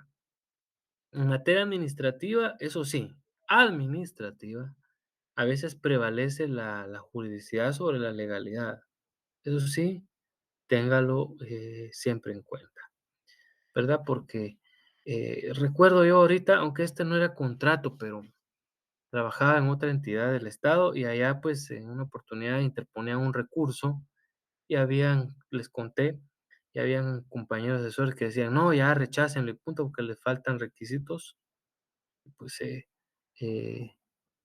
En materia administrativa, eso sí, administrativa, a veces prevalece la juridicidad sobre la legalidad. Eso sí, téngalo, siempre en cuenta, ¿verdad? Porque, recuerdo yo ahorita, aunque este no era contrato, pero trabajaba en otra entidad del estado y allá, pues, en una oportunidad interponían un recurso y les conté, y habían compañeros asesores que decían: "No, ya rechácenlo y punto, porque les faltan requisitos". Pues, eh,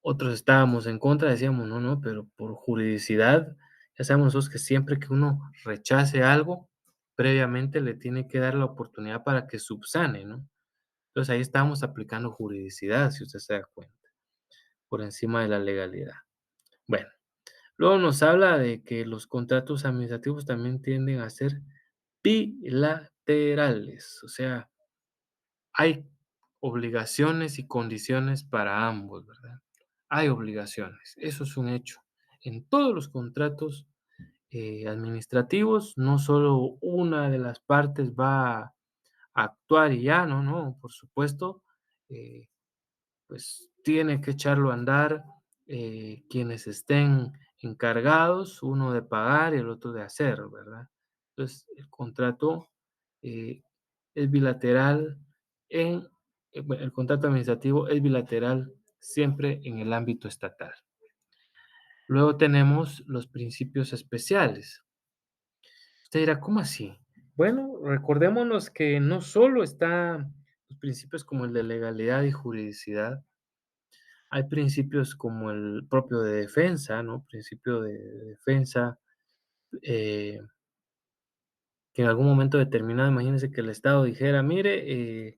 otros estábamos en contra, decíamos: "No, no, pero por juridicidad, ya sabemos nosotros que siempre que uno rechace algo, previamente le tiene que dar la oportunidad para que subsane", ¿no? Entonces, ahí estábamos aplicando juridicidad, si usted se da cuenta, por encima de la legalidad. Bueno, luego nos habla de que los contratos administrativos también tienden a ser bilaterales, o sea, hay obligaciones y condiciones para ambos, ¿verdad? Hay obligaciones, eso es un hecho. En todos los contratos, administrativos, no solo una de las partes va a actuar y ya, no, no, por supuesto, eh, pues tiene que echarlo a andar, quienes estén encargados, uno de pagar y el otro de hacer, ¿verdad? Entonces, el contrato, eh, es bilateral en bue el contrato administrativo es bilateral siempre en el ámbito estatal. Luego tenemos los principios especiales. Usted dirá: "¿Cómo así?". Bueno, recordémonos que no solo están los principios como el de legalidad y juridicidad, hay principios como el propio de defensa, ¿no? Principio de defensa, eh, que en algún momento determinado, imagínense que el Estado dijera: "Mire,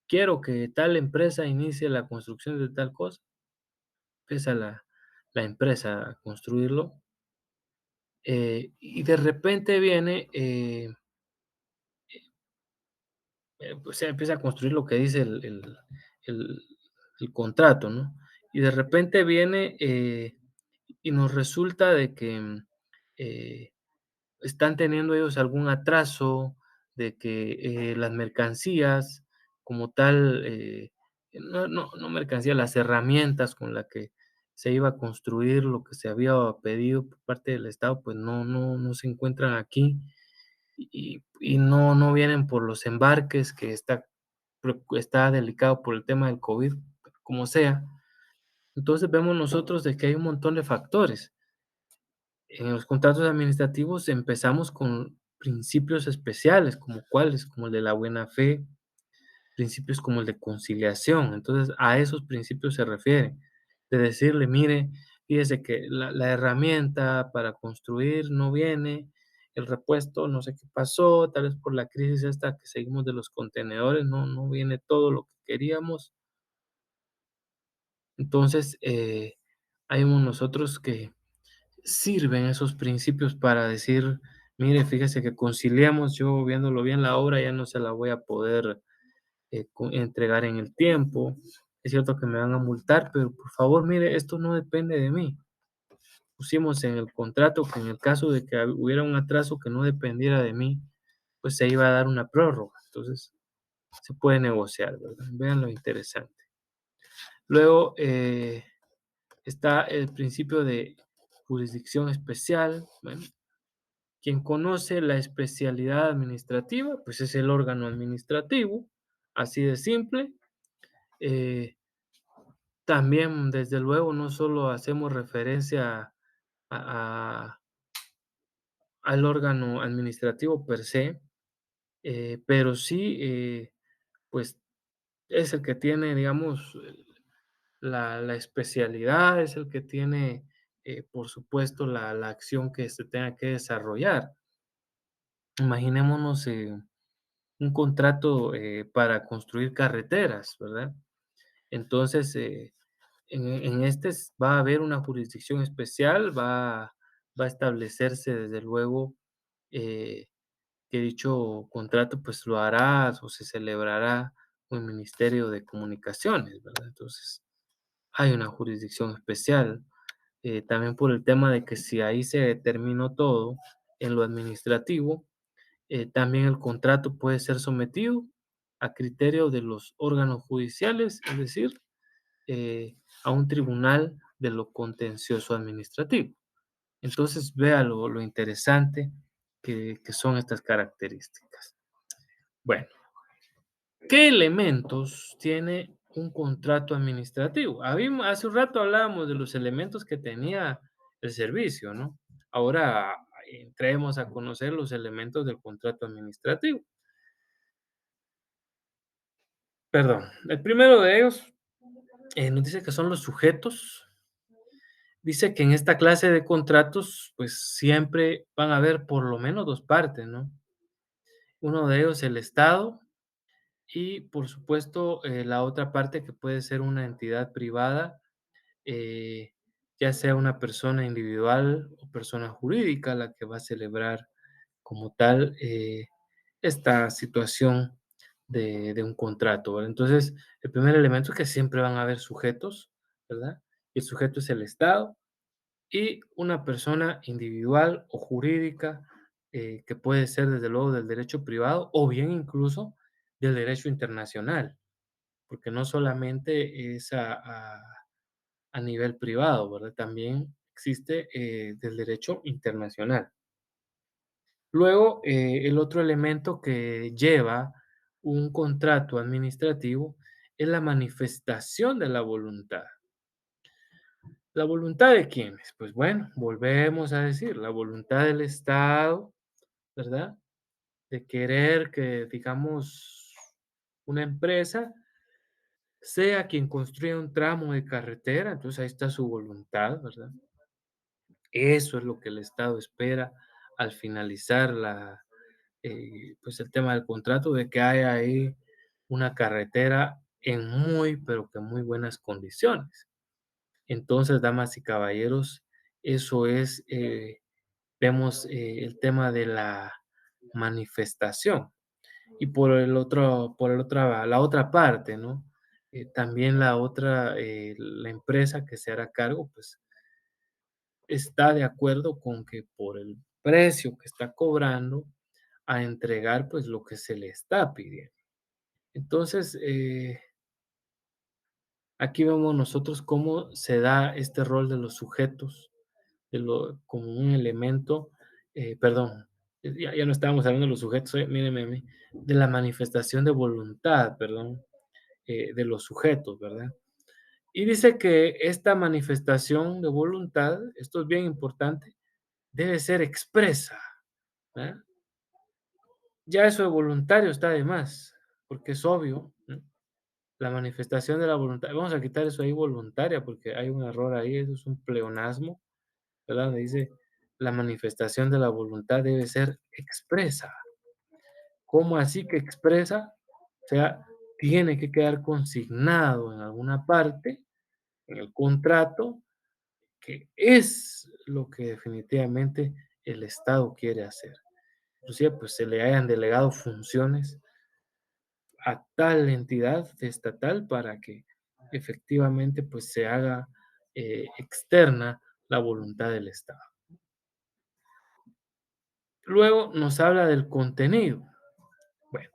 quiero que tal empresa inicie la construcción de tal cosa", empieza la empresa a construirlo, y de repente viene, pues, se empieza a construir lo que dice el el contrato, ¿no? Y de repente viene, y nos resulta de que, eh, están teniendo ellos algún atraso, de que, las mercancías como tal, no mercancías, las herramientas con la que se iba a construir lo que se había pedido por parte del Estado, pues no se encuentran aquí y no vienen por los embarques, que está delicado por el tema del COVID, como sea. Entonces, vemos nosotros de que hay un montón de factores. En los contratos administrativos empezamos con principios especiales, como cuáles, como el de la buena fe, principios como el de conciliación. Entonces, a esos principios se refiere, de decirle, mire, fíjese que la herramienta para construir no viene, el repuesto no sé qué pasó, tal vez por la crisis esta que seguimos de los contenedores, no viene todo lo que queríamos. Entonces, hay nosotros que sirven esos principios para decir, mire, fíjese que conciliamos, yo viéndolo bien la obra ya no se la voy a poder entregar en el tiempo. Es cierto que me van a multar, pero por favor, mire, esto no depende de mí. Pusimos en el contrato que en el caso de que hubiera un atraso que no dependiera de mí, pues se iba a dar una prórroga. Entonces, se puede negociar, ¿verdad? Vean lo interesante. Luego está el principio de jurisdicción especial. Bueno, quien conoce la especialidad administrativa, pues es el órgano administrativo, así de simple. Eh, También, desde luego, no solo hacemos referencia a al órgano administrativo per se, pero sí, pues, es el que tiene, digamos, la especialidad, es el que tiene, por supuesto, la acción que se tenga que desarrollar. Imaginémonos, un contrato, para construir carreteras, ¿verdad? Entonces, en este va a haber una jurisdicción especial, va a establecerse desde luego, eh, que dicho contrato, pues, lo hará o se celebrará con el Ministerio de Comunicaciones, ¿verdad? Entonces, hay una jurisdicción especial, también por el tema de que si ahí se determinó todo en lo administrativo, También el contrato puede ser sometido a criterio de los órganos judiciales, es decir, a un tribunal de lo contencioso administrativo. Entonces, vea lo interesante que son estas características. Bueno, ¿qué elementos tiene un contrato administrativo? Hace un rato hablábamos de los elementos que tenía el servicio, ¿no? Ahora entremos a conocer los elementos del contrato administrativo. Perdón, el primero de ellos nos dice que son los sujetos. Dice que en esta clase de contratos, pues siempre van a haber por lo menos dos partes, ¿no? Uno de ellos el Estado y, por supuesto, la otra parte que puede ser una entidad privada, eh, ya sea una persona individual o persona jurídica la que va a celebrar como tal esta situación de un contrato, ¿verdad? Entonces, el primer elemento es que siempre van a haber sujetos, ¿verdad? Y el sujeto es el Estado y una persona individual o jurídica que puede ser desde luego del derecho privado o bien incluso del derecho internacional, porque no solamente es a nivel privado, ¿verdad? También existe del derecho internacional. Luego, el otro elemento que lleva un contrato administrativo es la manifestación de la voluntad. ¿La voluntad de quiénes? Pues bueno, volvemos a decir, la voluntad del Estado, ¿verdad? De querer que, digamos, una empresa sea quien construya un tramo de carretera, entonces ahí está su voluntad, ¿verdad? Eso es lo que el Estado espera al finalizar pues el tema del contrato, de que haya ahí una carretera en muy, pero que muy buenas condiciones. Entonces, damas y caballeros, eso es, vemos el tema de la manifestación. Y la otra parte, ¿no? También la empresa que se hará cargo, pues está de acuerdo con que por el precio que está cobrando a entregar, pues lo que se le está pidiendo. Entonces, aquí vemos nosotros cómo se da este rol de los sujetos, como un elemento, perdón, ya no estábamos hablando de los sujetos, míreme a mí, de la manifestación de voluntad, perdón, de los sujetos, ¿verdad? Y dice que esta manifestación de voluntad, esto es bien importante, debe ser expresa, ¿verdad? Ya eso de voluntario está de más, porque es obvio, ¿no? La manifestación de la voluntad, vamos a quitar eso ahí voluntaria, porque hay un error ahí, eso es un pleonasmo, ¿verdad? Donde dice, la manifestación de la voluntad debe ser expresa. ¿Cómo así que expresa? O sea, tiene que quedar consignado en alguna parte, en el contrato, que es lo que definitivamente el Estado quiere hacer. Inclusive, pues se le hayan delegado funciones a tal entidad estatal para que efectivamente pues se haga externa la voluntad del Estado. Luego nos habla del contenido. Bueno,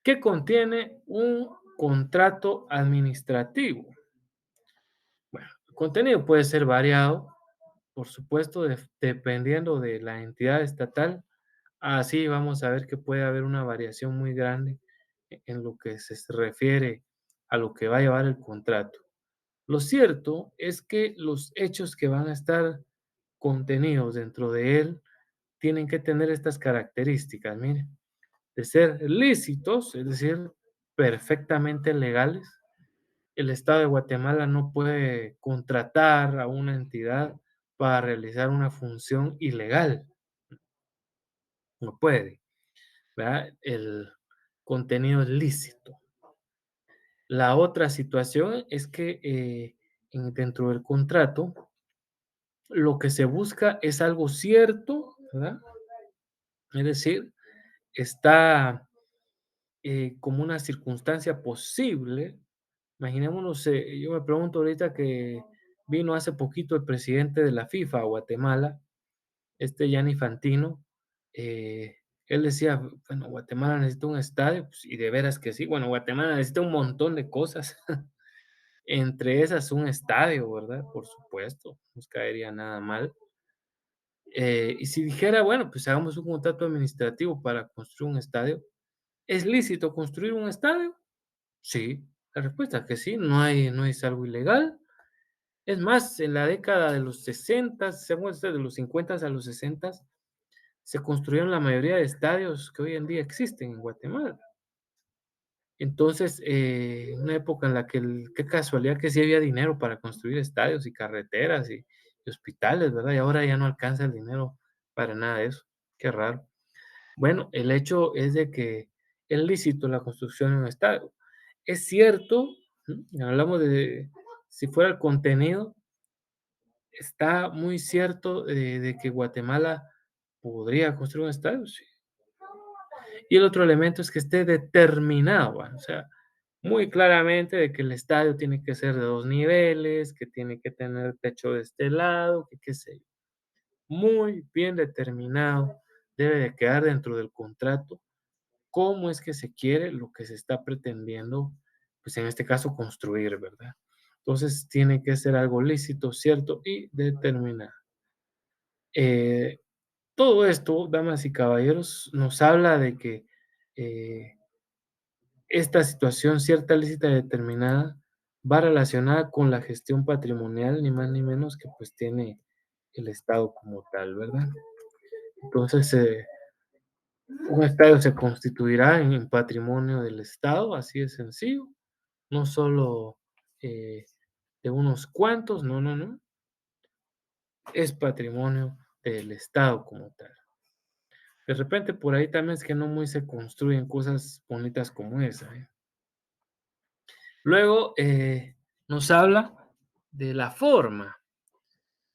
¿qué contiene un contrato administrativo? Bueno, el contenido puede ser variado, por supuesto, dependiendo de la entidad estatal. Así vamos a ver que puede haber una variación muy grande en lo que se refiere a lo que va a llevar el contrato. Lo cierto es que los hechos que van a estar contenidos dentro de él tienen que tener estas características, miren, de ser lícitos, es decir, perfectamente legales. El Estado de Guatemala no puede contratar a una entidad para realizar una función ilegal, no puede, ¿verdad? El contenido es lícito. La otra situación es que dentro del contrato lo que se busca es algo cierto, ¿verdad? Es decir, está como una circunstancia posible. Imaginémonos, yo me pregunto ahorita que vino hace poquito el presidente de la FIFA a Guatemala, este Gianni Infantino, Él decía, bueno, Guatemala necesita un estadio, pues, y de veras que sí, bueno, Guatemala necesita un montón de cosas, entre esas un estadio, ¿verdad? Por supuesto, no nos caería nada mal. Y si dijera, bueno, pues hagamos un contrato administrativo para construir un estadio, ¿es lícito construir un estadio? Sí, la respuesta es que sí, no es algo ilegal. Es más, en la década de los 60, según este, de los 50 a los 60, se construyeron la mayoría de estadios que hoy en día existen en Guatemala. Entonces, una época en la que qué casualidad que sí había dinero para construir estadios y carreteras y hospitales, ¿verdad? Y ahora ya no alcanza el dinero para nada de eso. Qué raro. Bueno, el hecho es de que es lícito la construcción de un estadio. Es cierto, hablamos de si fuera el contenido, está muy cierto de que Guatemala podría construir un estadio, sí. Y el otro elemento es que esté determinado, o sea, muy claramente de que el estadio tiene que ser de 2 niveles, que tiene que tener techo de este lado, que qué sé yo. Muy bien determinado, debe de quedar dentro del contrato cómo es que se quiere lo que se está pretendiendo, pues en este caso construir, ¿verdad? Entonces tiene que ser algo lícito, cierto y determinado. Eh, Todo esto, damas y caballeros, nos habla de que eh, esta situación cierta, lícita y determinada va relacionada con la gestión patrimonial, ni más ni menos que pues tiene el Estado como tal, ¿verdad? Entonces, un estadio se constituirá en patrimonio del Estado, así de sencillo, no solo eh, de unos cuantos, no, no, no, es patrimonio del Estado como tal. De repente por ahí también es que no muy se construyen cosas bonitas como esa, ¿eh? Luego nos habla de la forma.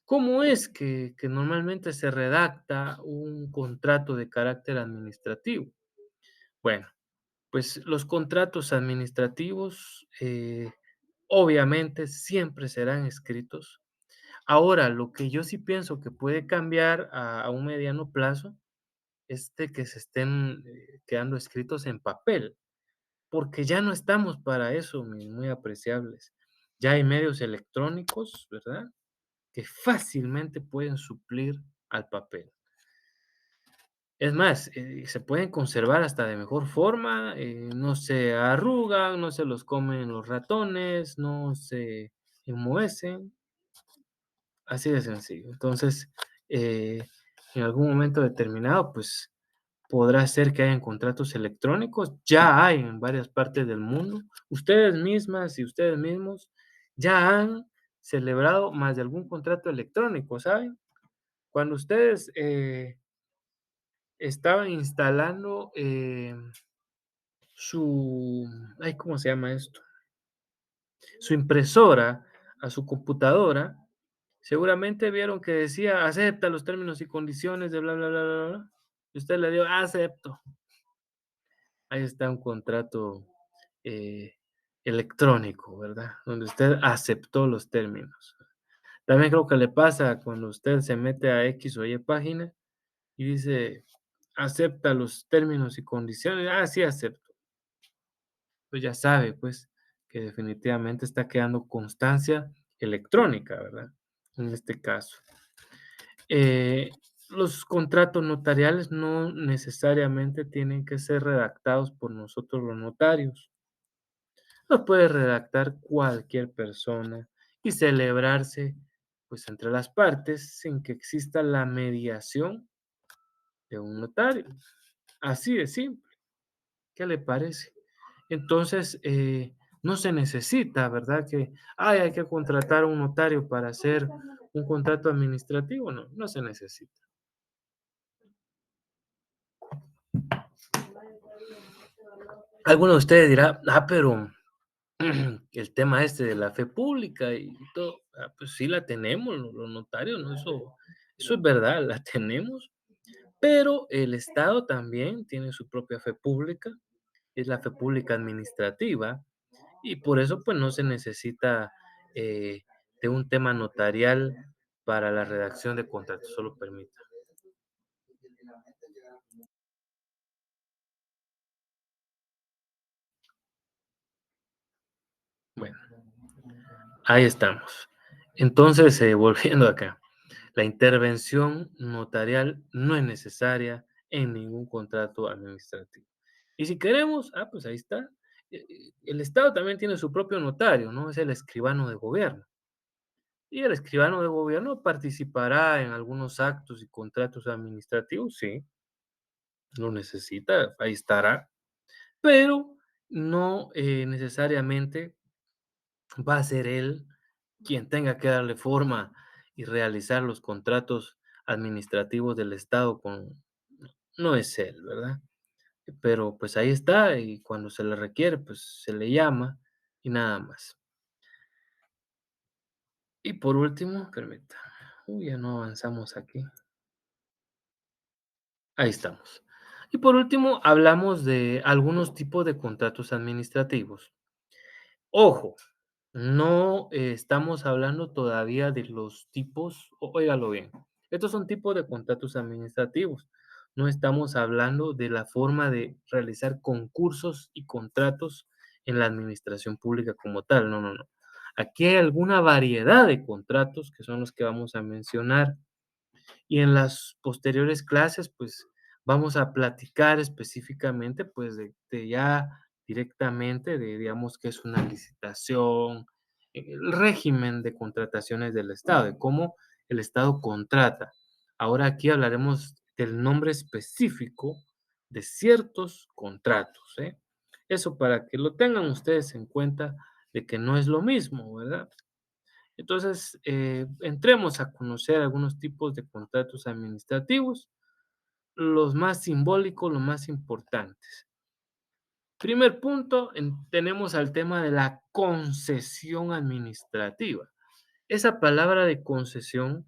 ¿Cómo es que normalmente se redacta un contrato de carácter administrativo? Bueno, pues los contratos administrativos obviamente siempre serán escritos. Ahora, lo que yo sí pienso que puede cambiar a un mediano plazo es de que se estén quedando escritos en papel, porque ya no estamos para eso, mis muy apreciables. Ya hay medios electrónicos, ¿verdad? Que fácilmente pueden suplir al papel. Es más, se pueden conservar hasta de mejor forma, no se arrugan, no se los comen los ratones, no se enmohecen, así de sencillo. Entonces, en algún momento determinado, pues podrá ser que hayan contratos electrónicos, ya hay en varias partes del mundo. Ustedes mismas y ustedes mismos ya han celebrado más de algún contrato electrónico, ¿saben? Cuando ustedes estaban instalando su, ay, ¿cómo se llama esto? Su impresora a su computadora, seguramente vieron que decía, acepta los términos y condiciones de bla, bla, bla, bla, bla. Y usted le dio, acepto. Ahí está un contrato eh, electrónico, ¿verdad? Donde usted aceptó los términos. También creo que le pasa cuando usted se mete a X o Y página y dice, acepta los términos y condiciones. Ah, sí, acepto. Pues ya sabe, pues, que definitivamente está quedando constancia electrónica, ¿verdad? En este caso. Eh, los contratos notariales no necesariamente tienen que ser redactados por nosotros los notarios. Los puede redactar cualquier persona y celebrarse, pues, entre las partes sin que exista la mediación de un notario. Así de simple. ¿Qué le parece? Entonces, no se necesita, ¿verdad? Que ay, hay que contratar a un notario para hacer un contrato administrativo. No, no se necesita. Alguno de ustedes dirá, pero el tema este de la fe pública y todo, pues sí la tenemos, los notarios, ¿no? Eso es verdad, la tenemos, pero el Estado también tiene su propia fe pública, es la fe pública administrativa, y por eso pues no se necesita eh, de un tema notarial para la redacción de contratos, solo permita. Ahí estamos. Entonces, volviendo acá, la intervención notarial no es necesaria en ningún contrato administrativo. Y si queremos, pues ahí está. El Estado también tiene su propio notario, ¿no? Es el escribano de gobierno. Y el escribano de gobierno participará en algunos actos y contratos administrativos, sí, lo necesita, ahí estará, pero no necesariamente va a ser él quien tenga que darle forma y realizar los contratos administrativos del Estado con no es él, ¿verdad? Pero, pues, ahí está, y cuando se le requiere, pues, se le llama y nada más. Y por último, permítame, ya no avanzamos aquí. Ahí estamos. Y por último, hablamos de algunos tipos de contratos administrativos. Ojo, no estamos hablando todavía de los tipos, óigalo bien, estos son tipos de contratos administrativos. No estamos hablando de la forma de realizar concursos y contratos en la administración pública como tal, no, no, no. Aquí hay alguna variedad de contratos que son los que vamos a mencionar. Y en las posteriores clases, pues, vamos a platicar específicamente, pues, de ya directamente de, digamos, qué es una licitación, el régimen de contrataciones del Estado, de cómo el Estado contrata. Ahora aquí hablaremos del nombre específico de ciertos contratos, ¿eh? Eso para que lo tengan ustedes en cuenta de que no es lo mismo, ¿verdad? Entonces, entremos a conocer algunos tipos de contratos administrativos, los más simbólicos, los más importantes. Primer punto, tenemos al tema de la concesión administrativa. Esa palabra de concesión,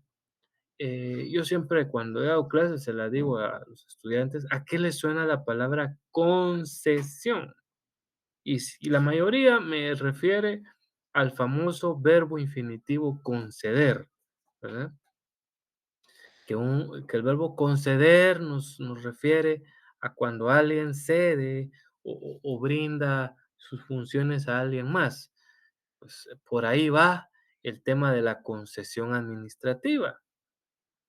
yo siempre cuando he dado clases se la digo a los estudiantes, ¿a qué les suena la palabra concesión? Y la mayoría me refiere al famoso verbo infinitivo conceder, ¿verdad? Que el verbo conceder nos refiere a cuando alguien cede o brinda sus funciones a alguien más. Pues por ahí va el tema de la concesión administrativa,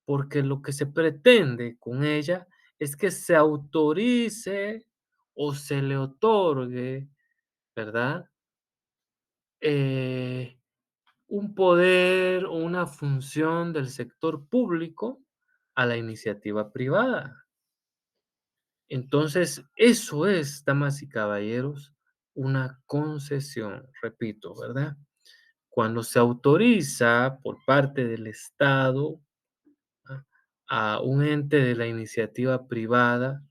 porque lo que se pretende con ella es que se autorice o se le otorgue, ¿verdad? Eh, un poder o una función del sector público a la iniciativa privada. Entonces, eso es, damas y caballeros, una concesión, repito, ¿verdad? Cuando se autoriza por parte del Estado ¿ah? A un ente de la iniciativa privada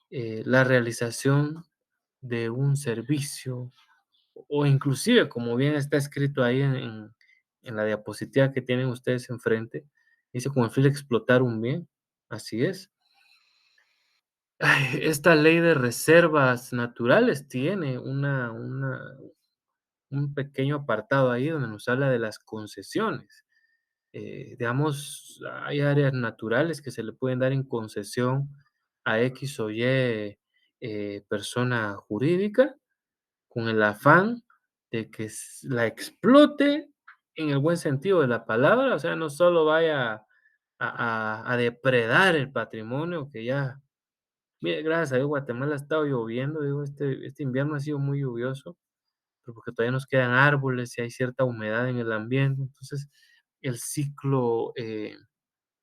la realización de un servicio o inclusive, como bien está escrito ahí en la diapositiva que tienen ustedes enfrente, dice con el fin de explotar un bien, así es. Ay, esta ley de reservas naturales tiene un pequeño apartado ahí donde nos habla de las concesiones. Digamos, hay áreas naturales que se le pueden dar en concesión a X o Y persona jurídica con el afán de que la explote en el buen sentido de la palabra, o sea, no solo vaya a depredar el patrimonio que ya, mire, gracias a Dios, Guatemala ha estado lloviendo, digo, este invierno ha sido muy lluvioso, pero porque todavía nos quedan árboles y hay cierta humedad en el ambiente, entonces el ciclo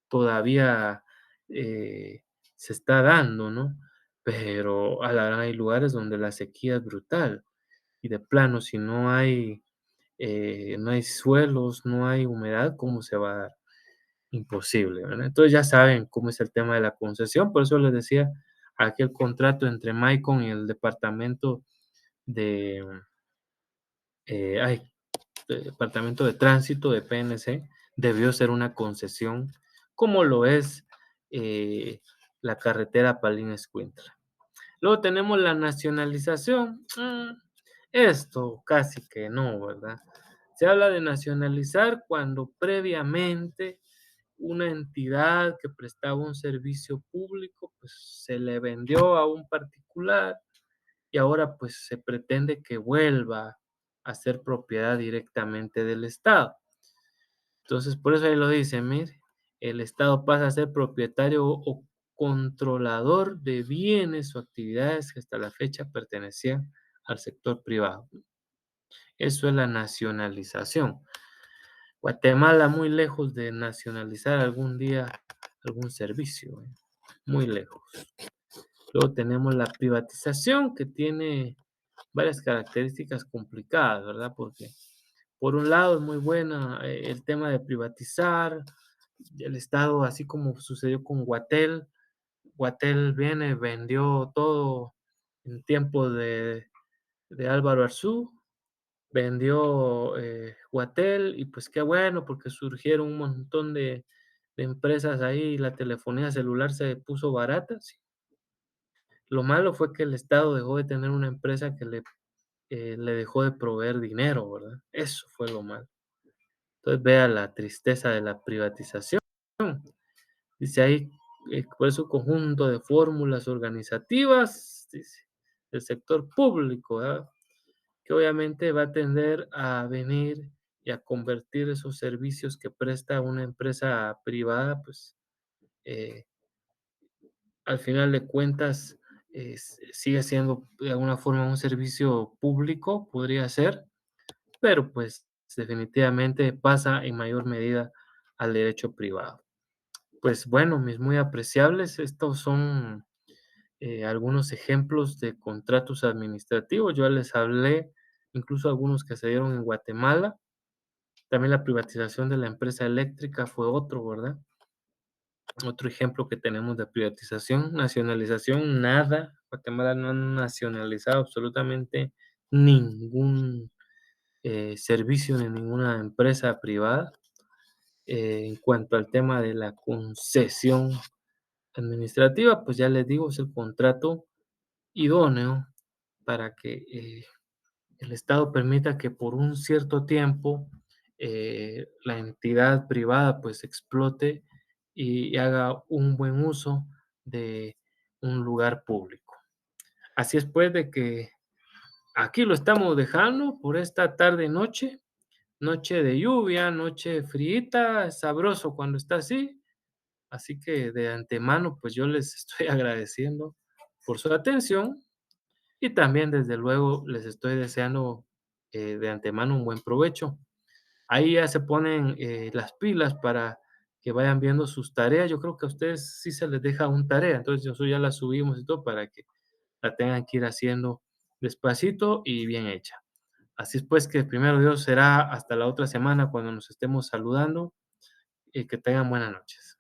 todavía eh, se está dando, ¿no? Pero a la gran hay lugares donde la sequía es brutal y de plano, si no hay suelos, no hay humedad, ¿cómo se va a dar? Imposible, ¿verdad? Entonces ya saben cómo es el tema de la concesión, por eso les decía, aquel contrato entre Maicon y el departamento de, ay, departamento de tránsito de PNC debió ser una concesión, como lo es la carretera Palín-Escuintla. Luego tenemos la nacionalización. Esto casi que no, ¿verdad? Se habla de nacionalizar cuando previamente una entidad que prestaba un servicio público, pues se le vendió a un particular y ahora pues se pretende que vuelva a ser propiedad directamente del Estado. Entonces, por eso ahí lo dice, mire, el Estado pasa a ser propietario o controlador de bienes o actividades que hasta la fecha pertenecían al sector privado. Eso es la nacionalización. Guatemala muy lejos de nacionalizar algún día algún servicio, muy lejos. Luego tenemos la privatización, que tiene varias características complicadas, ¿verdad? Porque por un lado es muy buena el tema de privatizar, el Estado, así como sucedió con Guatel. Guatel viene, vendió todo en tiempo de Álvaro Arzú, vendió Guatel y pues qué bueno porque surgieron un montón de empresas ahí, la telefonía celular se puso barata. Sí. Lo malo fue que el Estado dejó de tener una empresa que le dejó de proveer dinero, ¿verdad? Eso fue lo malo. Entonces vea la tristeza de la privatización. Dice ahí, por su conjunto de fórmulas organizativas, dice, del sector público, ¿verdad? Que obviamente va a tender a venir y a convertir esos servicios que presta una empresa privada, pues eh, al final de cuentas sigue siendo de alguna forma un servicio público, podría ser, pero pues definitivamente pasa en mayor medida al derecho privado. Pues bueno, mis muy apreciables, estos son algunos ejemplos de contratos administrativos. Yo les hablé incluso algunos que se dieron en Guatemala. También la privatización de la empresa eléctrica fue otro, ¿verdad? Otro ejemplo que tenemos de privatización. Nacionalización, nada. Guatemala no ha nacionalizado absolutamente ningún servicio ni ninguna empresa privada. En cuanto al tema de la concesión administrativa, pues ya les digo, es el contrato idóneo para que el Estado permita que por un cierto tiempo la entidad privada pues explote y haga un buen uso de un lugar público. Así es pues de que aquí lo estamos dejando por esta tarde noche, noche de lluvia, noche frita, sabroso cuando está así. Así que de antemano pues yo les estoy agradeciendo por su atención y también, desde luego, les estoy deseando de antemano un buen provecho. Ahí ya se ponen las pilas para que vayan viendo sus tareas. Yo creo que a ustedes sí se les deja un tarea, entonces eso ya la subimos y todo para que la tengan que ir haciendo despacito y bien hecha. Así es pues que primero Dios será hasta la otra semana cuando nos estemos saludando y que tengan buenas noches.